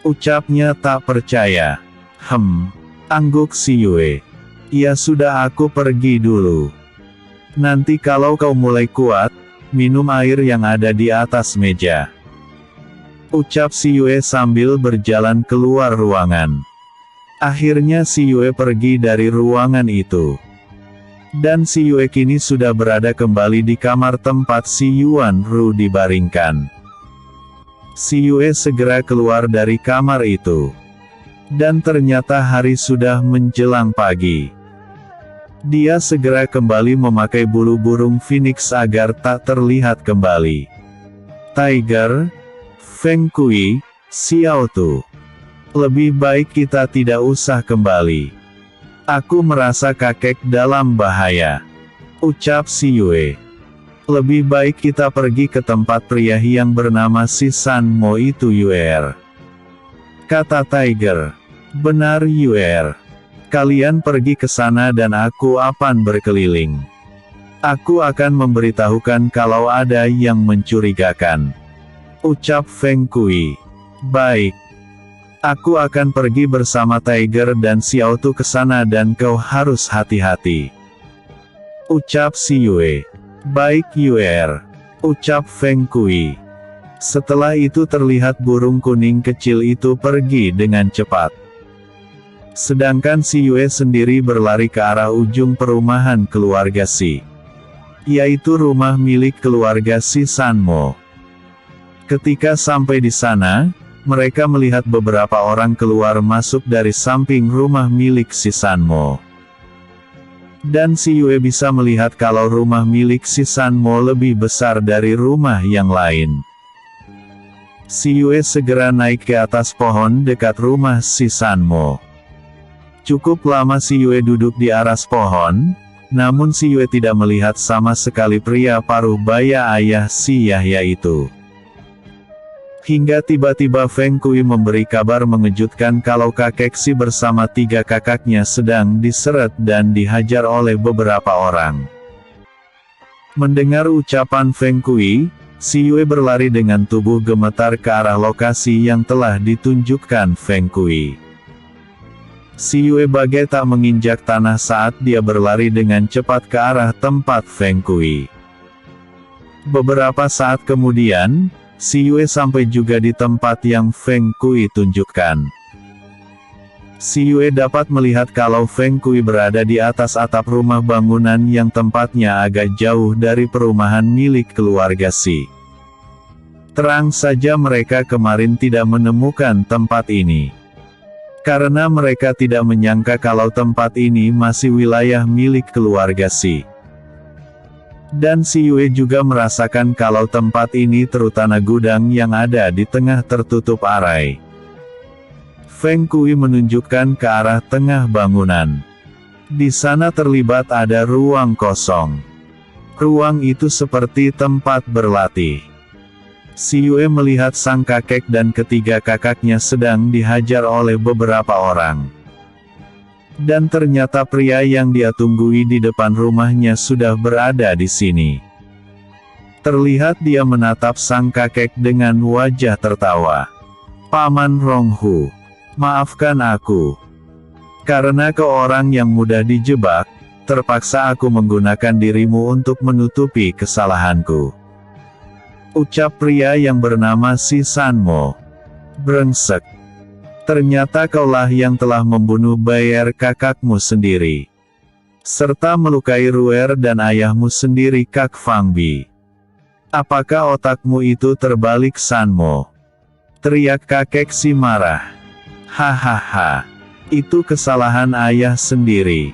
Ucapnya tak percaya. Angguk si Yue. Ya sudah, aku pergi dulu. Nanti kalau kau mulai kuat, minum air yang ada di atas meja. Ucap si Yue sambil berjalan keluar ruangan. Akhirnya si Yue pergi dari ruangan itu. Dan si Yue kini sudah berada kembali di kamar tempat si Yuanru dibaringkan. Si Yue segera keluar dari kamar itu. Dan ternyata hari sudah menjelang pagi. Dia segera kembali memakai bulu burung phoenix agar tak terlihat kembali. Tiger, Feng Kui, Xiao Tu. Lebih baik kita tidak usah kembali. Aku merasa kakek dalam bahaya. Ucap si Yue. Lebih baik kita pergi ke tempat pria yang bernama si San Mo itu Yuer. Kata Tiger. Benar Yuer. Kalian pergi ke sana dan aku akan berkeliling. Aku akan memberitahukan kalau ada yang mencurigakan. Ucap Feng Kui. Baik. Aku akan pergi bersama Tiger dan Xiao Tu ke sana dan kau harus hati-hati. Ucap si Yue. Baik Yuer. Ucap Feng Kui. Setelah itu terlihat burung kuning kecil itu pergi dengan cepat. Sedangkan si Yue sendiri berlari ke arah ujung perumahan keluarga Si. Yaitu rumah milik keluarga Si San Mo. Ketika sampai di sana, mereka melihat beberapa orang keluar masuk dari samping rumah milik Si San Mo. Dan si Yue bisa melihat kalau rumah milik Si San Mo lebih besar dari rumah yang lain. Si Yue segera naik ke atas pohon dekat rumah Si San Mo. Cukup lama si Yue duduk di aras pohon, namun si Yue tidak melihat sama sekali pria paruh baya ayah si Yahya itu. Hingga tiba-tiba Feng Kui memberi kabar mengejutkan kalau kakek Si bersama 3 kakaknya sedang diseret dan dihajar oleh beberapa orang. Mendengar ucapan Feng Kui, si Yue berlari dengan tubuh gemetar ke arah lokasi yang telah ditunjukkan Feng Kui. Si Yue bagai tak menginjak tanah saat dia berlari dengan cepat ke arah tempat Feng Kui. Beberapa saat kemudian, si Yue sampai juga di tempat yang Feng Kui tunjukkan. Si Yue dapat melihat kalau Feng Kui berada di atas atap rumah bangunan yang tempatnya agak jauh dari perumahan milik keluarga Si. Terang saja mereka kemarin tidak menemukan tempat ini. Karena mereka tidak menyangka kalau tempat ini masih wilayah milik keluarga Si. Dan si Yue juga merasakan kalau tempat ini terutama gudang yang ada di tengah tertutup arai. Feng Kui menunjukkan ke arah tengah bangunan. Di sana terlibat ada ruang kosong. Ruang itu seperti tempat berlatih. Si Yue melihat sang kakek dan ketiga kakaknya sedang dihajar oleh beberapa orang. Dan ternyata pria yang dia tunggui di depan rumahnya sudah berada di sini. Terlihat dia menatap sang kakek dengan wajah tertawa. "Paman Ronghu, maafkan aku. Karena kau orang yang mudah dijebak, terpaksa aku menggunakan dirimu untuk menutupi kesalahanku," ucap pria yang bernama Si Sanmo. "Brengsek. Ternyata kaulah yang telah membunuh Bayer kakakmu sendiri. Serta melukai Ruer dan ayahmu sendiri Kak Fangbi. Apakah otakmu itu terbalik Sanmo?" teriak kakek si marah. "Hahaha. Itu kesalahan ayah sendiri.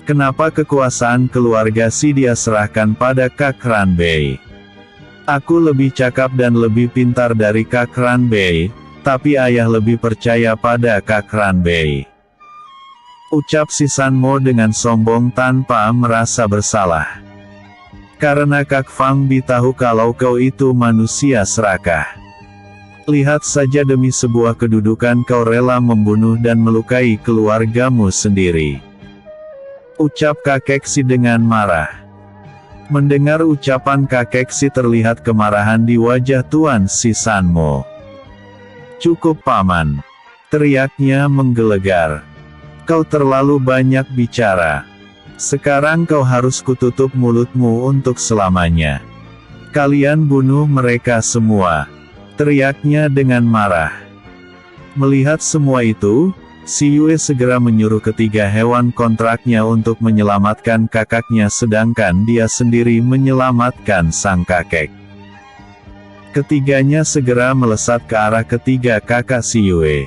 Kenapa kekuasaan keluarga si dia serahkan pada Kak Ranbei? Aku lebih cakap dan lebih pintar dari Kak Ranbei, tapi ayah lebih percaya pada Kak Ranbei," ucap si Sanmo dengan sombong tanpa merasa bersalah. "Karena Kak Fangbi tahu kalau kau itu manusia serakah. Lihat saja demi sebuah kedudukan kau rela membunuh dan melukai keluargamu sendiri," ucap kakek si dengan marah. Mendengar ucapan kakek si terlihat kemarahan di wajah Tuan Si Sanmo. "Cukup paman," teriaknya menggelegar. "Kau terlalu banyak bicara. Sekarang kau harus kututup mulutmu untuk selamanya. Kalian bunuh mereka semua," teriaknya dengan marah. Melihat semua itu, si Yue segera menyuruh ketiga hewan kontraknya untuk menyelamatkan kakaknya sedangkan dia sendiri menyelamatkan sang kakek. Ketiganya segera melesat ke arah ketiga kakak si Yue.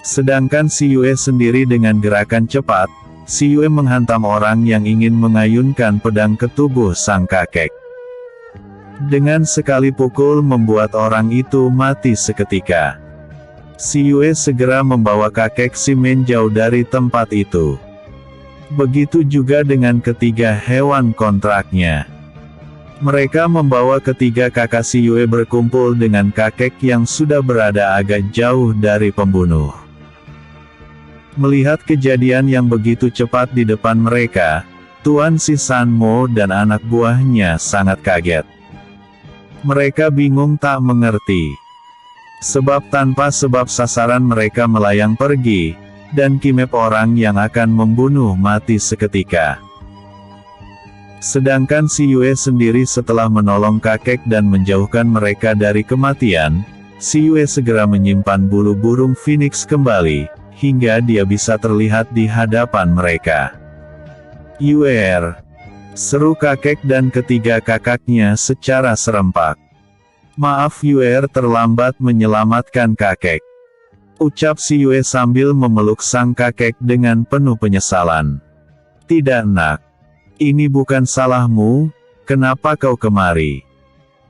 Sedangkan si Yue sendiri dengan gerakan cepat, si Yue menghantam orang yang ingin mengayunkan pedang ke tubuh sang kakek. Dengan sekali pukul membuat orang itu mati seketika. Si Yue segera membawa kakek si menjauh dari tempat itu. Begitu juga dengan ketiga hewan kontraknya. Mereka membawa ketiga kakak si Yue berkumpul dengan kakek yang sudah berada agak jauh dari pembunuh. Melihat kejadian yang begitu cepat di depan mereka, Tuan Si Sanmo dan anak buahnya sangat kaget. Mereka bingung tak mengerti. Sebab tanpa sebab sasaran mereka melayang pergi, dan kimep orang yang akan membunuh mati seketika. Sedangkan si Yue sendiri setelah menolong kakek dan menjauhkan mereka dari kematian, si Yue segera menyimpan bulu burung phoenix kembali, hingga dia bisa terlihat di hadapan mereka. "Yuer!" seru kakek dan ketiga kakaknya secara serempak. "Maaf Yuer terlambat menyelamatkan kakek," ucap si Yue sambil memeluk sang kakek dengan penuh penyesalan. "Tidak nak. Ini bukan salahmu, kenapa kau kemari?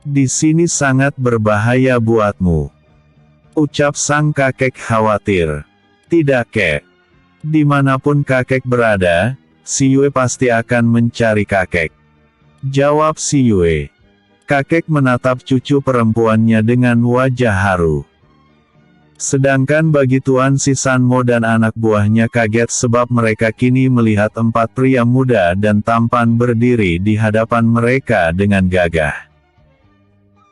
Di sini sangat berbahaya buatmu," ucap sang kakek khawatir. "Tidak kek. Dimanapun kakek berada, si Yue pasti akan mencari kakek," jawab si Yue. Kakek menatap cucu perempuannya dengan wajah haru. Sedangkan bagi Tuan Si Sanmo dan anak buahnya kaget sebab mereka kini melihat empat pria muda dan tampan berdiri di hadapan mereka dengan gagah.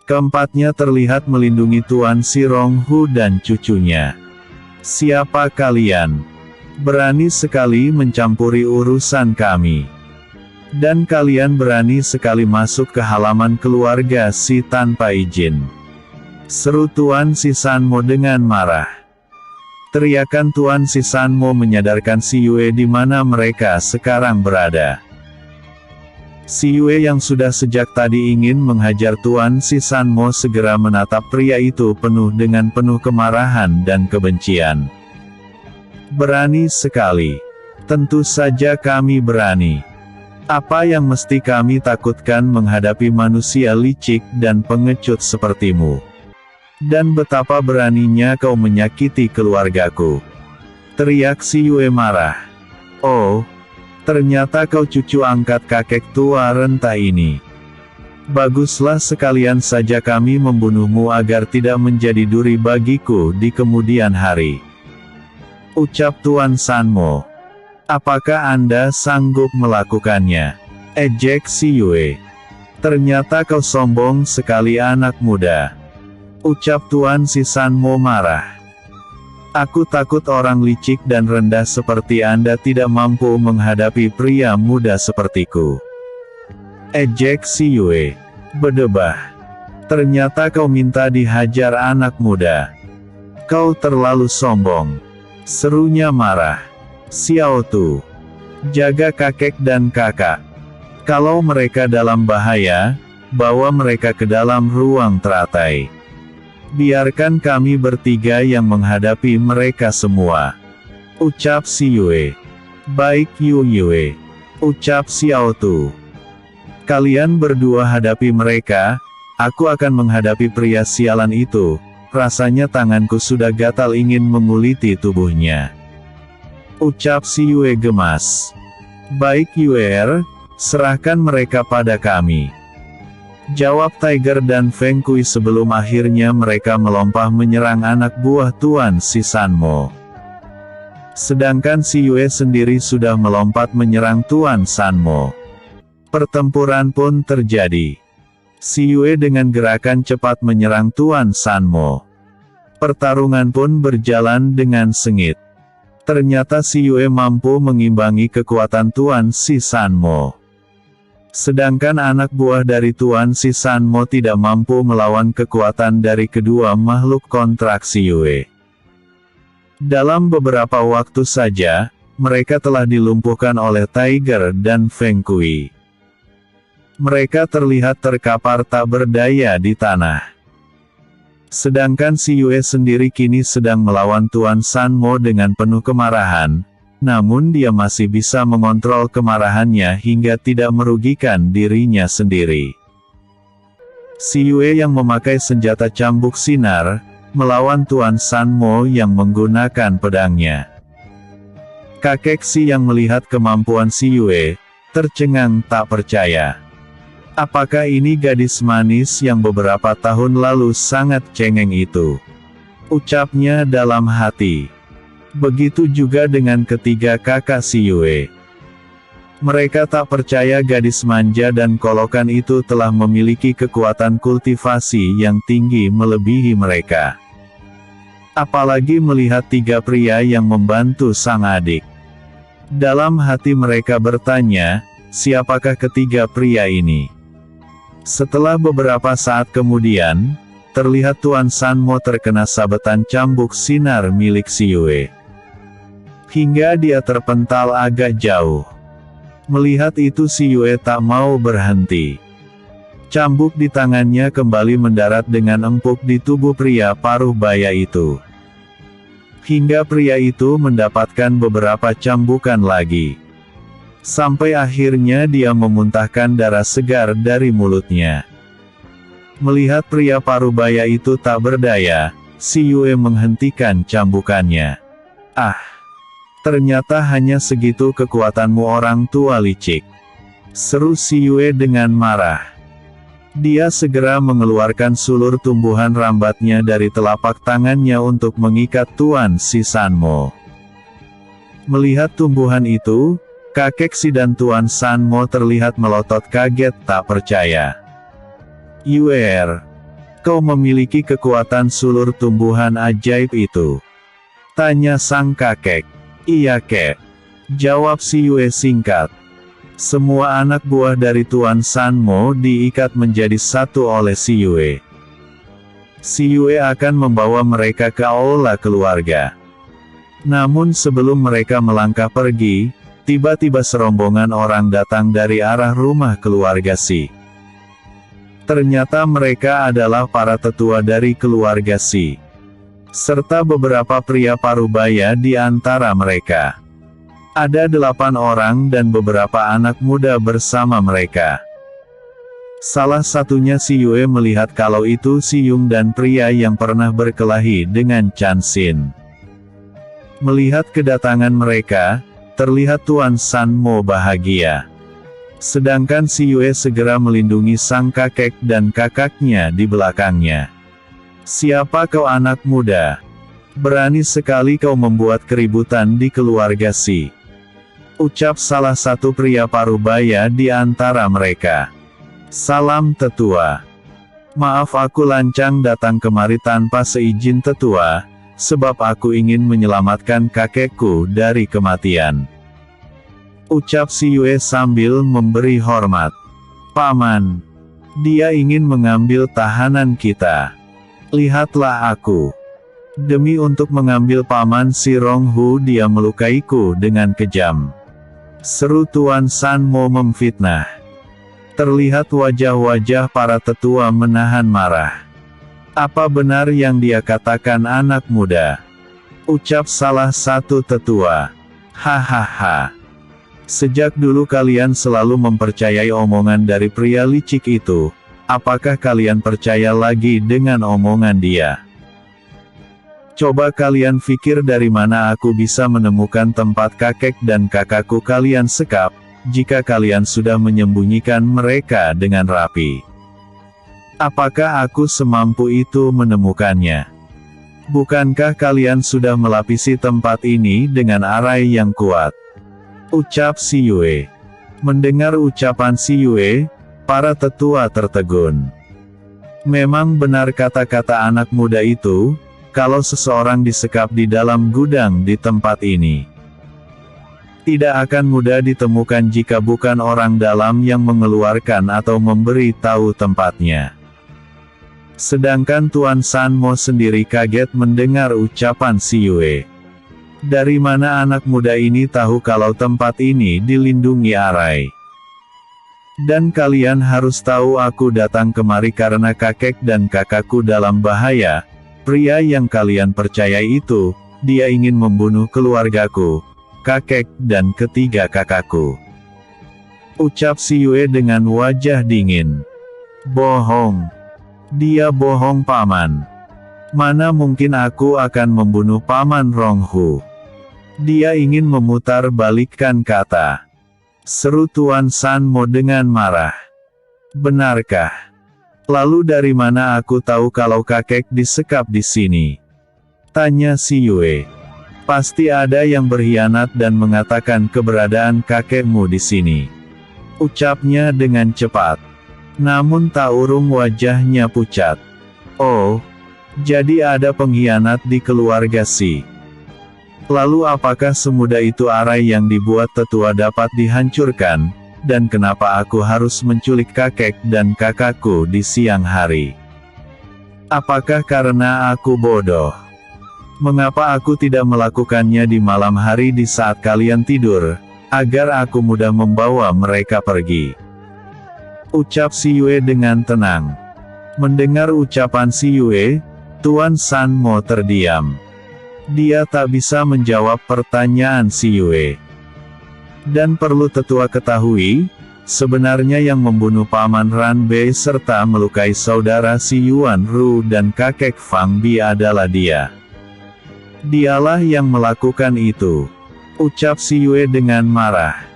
Keempatnya terlihat melindungi Tuan Si Ronghu dan cucunya. "Siapa kalian? Berani sekali mencampuri urusan kami. Dan kalian berani sekali masuk ke halaman keluarga Si tanpa izin," seru Tuan Si Sanmo dengan marah. Teriakan Tuan Si Sanmo menyadarkan si Yue di mana mereka sekarang berada. Si Yue yang sudah sejak tadi ingin menghajar Tuan Si Sanmo segera menatap pria itu dengan penuh kemarahan dan kebencian. "Berani sekali. Tentu saja kami berani. Apa yang mesti kami takutkan menghadapi manusia licik dan pengecut sepertimu? Dan betapa beraninya kau menyakiti keluargaku. Teriak si Yue marah. Oh, ternyata kau cucu angkat kakek tua renta ini. Baguslah, sekalian saja kami membunuhmu agar tidak menjadi duri bagiku di kemudian hari. Ucap Tuan Sanmo. Apakah Anda sanggup melakukannya? Ejek si Yue. Ternyata kau sombong sekali anak muda. Ucap Tuan si Sanmo marah. Aku takut orang licik dan rendah seperti Anda tidak mampu menghadapi pria muda sepertiku. Ejek si Yue. Bedebah. Ternyata kau minta dihajar anak muda. Kau terlalu sombong. Serunya marah. Xiao Tu. Jaga kakek dan kakak. Kalau mereka dalam bahaya, bawa mereka ke dalam ruang teratai. Biarkan kami bertiga yang menghadapi mereka semua. Ucap si Yue. Baik Yu Yue. Ucap Xiao Tu. Kalian berdua hadapi mereka, aku akan menghadapi pria sialan itu. Rasanya tanganku sudah gatal ingin menguliti tubuhnya. Ucap si Yue gemas. Baik Yue, serahkan mereka pada kami. Jawab Tiger dan Feng Kui sebelum akhirnya mereka melompat menyerang anak buah Tuan si Sanmo. Sedangkan si Yue sendiri sudah melompat menyerang Tuan Sanmo. Pertempuran pun terjadi. Si Yue dengan gerakan cepat menyerang Tuan Sanmo. Pertarungan pun berjalan dengan sengit. Ternyata si Yue mampu mengimbangi kekuatan Tuan si Sanmo. Sedangkan anak buah dari Tuan si Sanmo tidak mampu melawan kekuatan dari kedua makhluk kontrak si Yue. Dalam beberapa waktu saja, mereka telah dilumpuhkan oleh Tiger dan Feng Kui. Mereka terlihat terkapar tak berdaya di tanah. Sedangkan si Yue sendiri kini sedang melawan Tuan Sanmo dengan penuh kemarahan, namun dia masih bisa mengontrol kemarahannya hingga tidak merugikan dirinya sendiri. Si Yue yang memakai senjata cambuk sinar, melawan Tuan Sanmo yang menggunakan pedangnya. Kakek Si yang melihat kemampuan si Yue, tercengang tak percaya. Apakah ini gadis manis yang beberapa tahun lalu sangat cengeng itu? Ucapnya dalam hati. Begitu juga dengan ketiga kakak si Yue. Mereka tak percaya gadis manja dan kolokan itu telah memiliki kekuatan kultivasi yang tinggi melebihi mereka. Apalagi melihat tiga pria yang membantu sang adik. Dalam hati mereka bertanya, siapakah ketiga pria ini? Setelah beberapa saat kemudian, terlihat Tuan Sanmo terkena sabetan cambuk sinar milik si Yue. Hingga dia terpental agak jauh. Melihat itu si Yue tak mau berhenti. Cambuk di tangannya kembali mendarat dengan empuk di tubuh pria paruh baya itu. Hingga pria itu mendapatkan beberapa cambukan lagi. Sampai akhirnya dia memuntahkan darah segar dari mulutnya. Melihat pria parubaya itu tak berdaya, si Yue menghentikan cambukannya. Ah! Ternyata hanya segitu kekuatanmu orang tua licik. Seru si Yue dengan marah. Dia segera mengeluarkan sulur tumbuhan rambatnya dari telapak tangannya untuk mengikat Tuan si Sanmo. Melihat tumbuhan itu, kakek Si dan Tuan Sanmo terlihat melotot kaget tak percaya. Yue, kau memiliki kekuatan sulur tumbuhan ajaib itu? Tanya sang kakek. Iya kek. Jawab si Yue singkat. Semua anak buah dari Tuan Sanmo diikat menjadi satu oleh si Yue. Si Yue akan membawa mereka ke aula keluarga. Namun sebelum mereka melangkah pergi, tiba-tiba serombongan orang datang dari arah rumah keluarga Si. Ternyata mereka adalah para tetua dari keluarga Si. Serta beberapa pria parubaya di antara mereka. Ada 8 orang dan beberapa anak muda bersama mereka. Salah satunya si Yue melihat kalau itu si Yung dan pria yang pernah berkelahi dengan Chan Xin. Melihat kedatangan mereka, terlihat Tuan San Mo bahagia. Sedangkan si Yue segera melindungi sang kakek dan kakaknya di belakangnya. "Siapa kau anak muda? Berani sekali kau membuat keributan di keluarga Si," ucap salah satu pria parubaya di antara mereka. "Salam tetua. Maaf aku lancang datang kemari tanpa seizin tetua, sebab aku ingin menyelamatkan kakekku dari kematian," ucap si Yue sambil memberi hormat. "Paman, dia ingin mengambil tahanan kita. Lihatlah aku. Demi untuk mengambil paman si Ronghu dia melukaiku dengan kejam," seru Tuan San Mo memfitnah. Terlihat wajah-wajah para tetua menahan marah. "Apa benar yang dia katakan anak muda?" ucap salah satu tetua. "Hahaha. Sejak dulu kalian selalu mempercayai omongan dari pria licik itu, apakah kalian percaya lagi dengan omongan dia? Coba kalian pikir dari mana aku bisa menemukan tempat kakek dan kakakku kalian sekap, jika kalian sudah menyembunyikan mereka dengan rapi. Apakah aku semampu itu menemukannya? Bukankah kalian sudah melapisi tempat ini dengan arai yang kuat?" ucap si Yue. Mendengar ucapan si Yue, para tetua tertegun. Memang benar kata-kata anak muda itu, kalau seseorang disekap di dalam gudang di tempat ini, tidak akan mudah ditemukan jika bukan orang dalam yang mengeluarkan atau memberi tahu tempatnya. Sedangkan Tuan San Mo sendiri kaget mendengar ucapan si Yue. Dari mana anak muda ini tahu kalau tempat ini dilindungi arai? Dan kalian harus tahu aku datang kemari karena kakek dan kakakku dalam bahaya. Pria yang kalian percayai itu, dia ingin membunuh keluargaku, kakek dan ketiga kakakku, ucap si Yue dengan wajah dingin. "Bohong. Dia bohong paman. Mana mungkin aku akan membunuh paman Ronghu. Dia ingin memutar balikkan kata," seru Tuan San Mo dengan marah. "Benarkah? Lalu dari mana aku tahu kalau kakek disekap di sini?" tanya si Yue. "Pasti ada yang berkhianat dan mengatakan keberadaan kakekmu di sini," ucapnya dengan cepat. Namun tak urung wajahnya pucat. "Oh, jadi ada pengkhianat di keluarga Si. Lalu apakah semudah itu arai yang dibuat tetua dapat dihancurkan, dan kenapa aku harus menculik kakek dan kakakku di siang hari? Apakah karena aku bodoh? Mengapa aku tidak melakukannya di malam hari di saat kalian tidur, agar aku mudah membawa mereka pergi?" ucap si Yue dengan tenang. Mendengar ucapan si Yue, Tuan San Mo terdiam. Dia tak bisa menjawab pertanyaan si Yue. Dan perlu tetua ketahui, sebenarnya yang membunuh paman Ran Bei serta melukai saudara si Yuan Ru dan kakek Fang Bi adalah dia. Dialah yang melakukan itu, ucap si Yue dengan marah.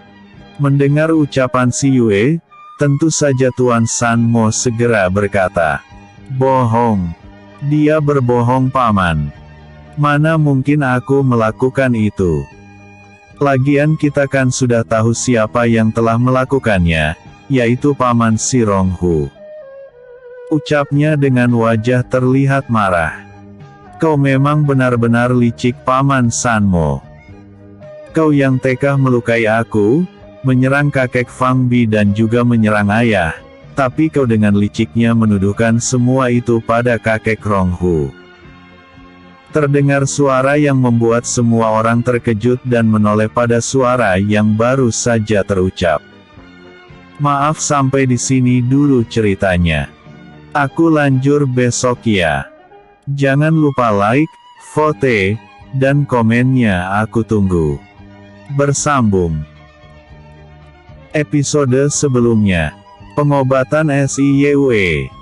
Mendengar ucapan si Yue, tentu saja Tuan San Mo segera berkata, "Bohong. Dia berbohong paman. Mana mungkin aku melakukan itu. Lagian kita kan sudah tahu siapa yang telah melakukannya, yaitu paman si Ronghu," ucapnya dengan wajah terlihat marah. "Kau memang benar-benar licik paman San Mo. Kau yang tega melukai aku, menyerang kakek Fang Bi dan juga menyerang ayah, tapi kau dengan liciknya menuduhkan semua itu pada kakek Ronghu." Terdengar suara yang membuat semua orang terkejut dan menoleh pada suara yang baru saja terucap. "Maaf sampai di sini dulu ceritanya. Aku lanjur besok ya. Jangan lupa like, vote, dan komennya aku tunggu. Bersambung. Episode sebelumnya. Pengobatan SIYUE.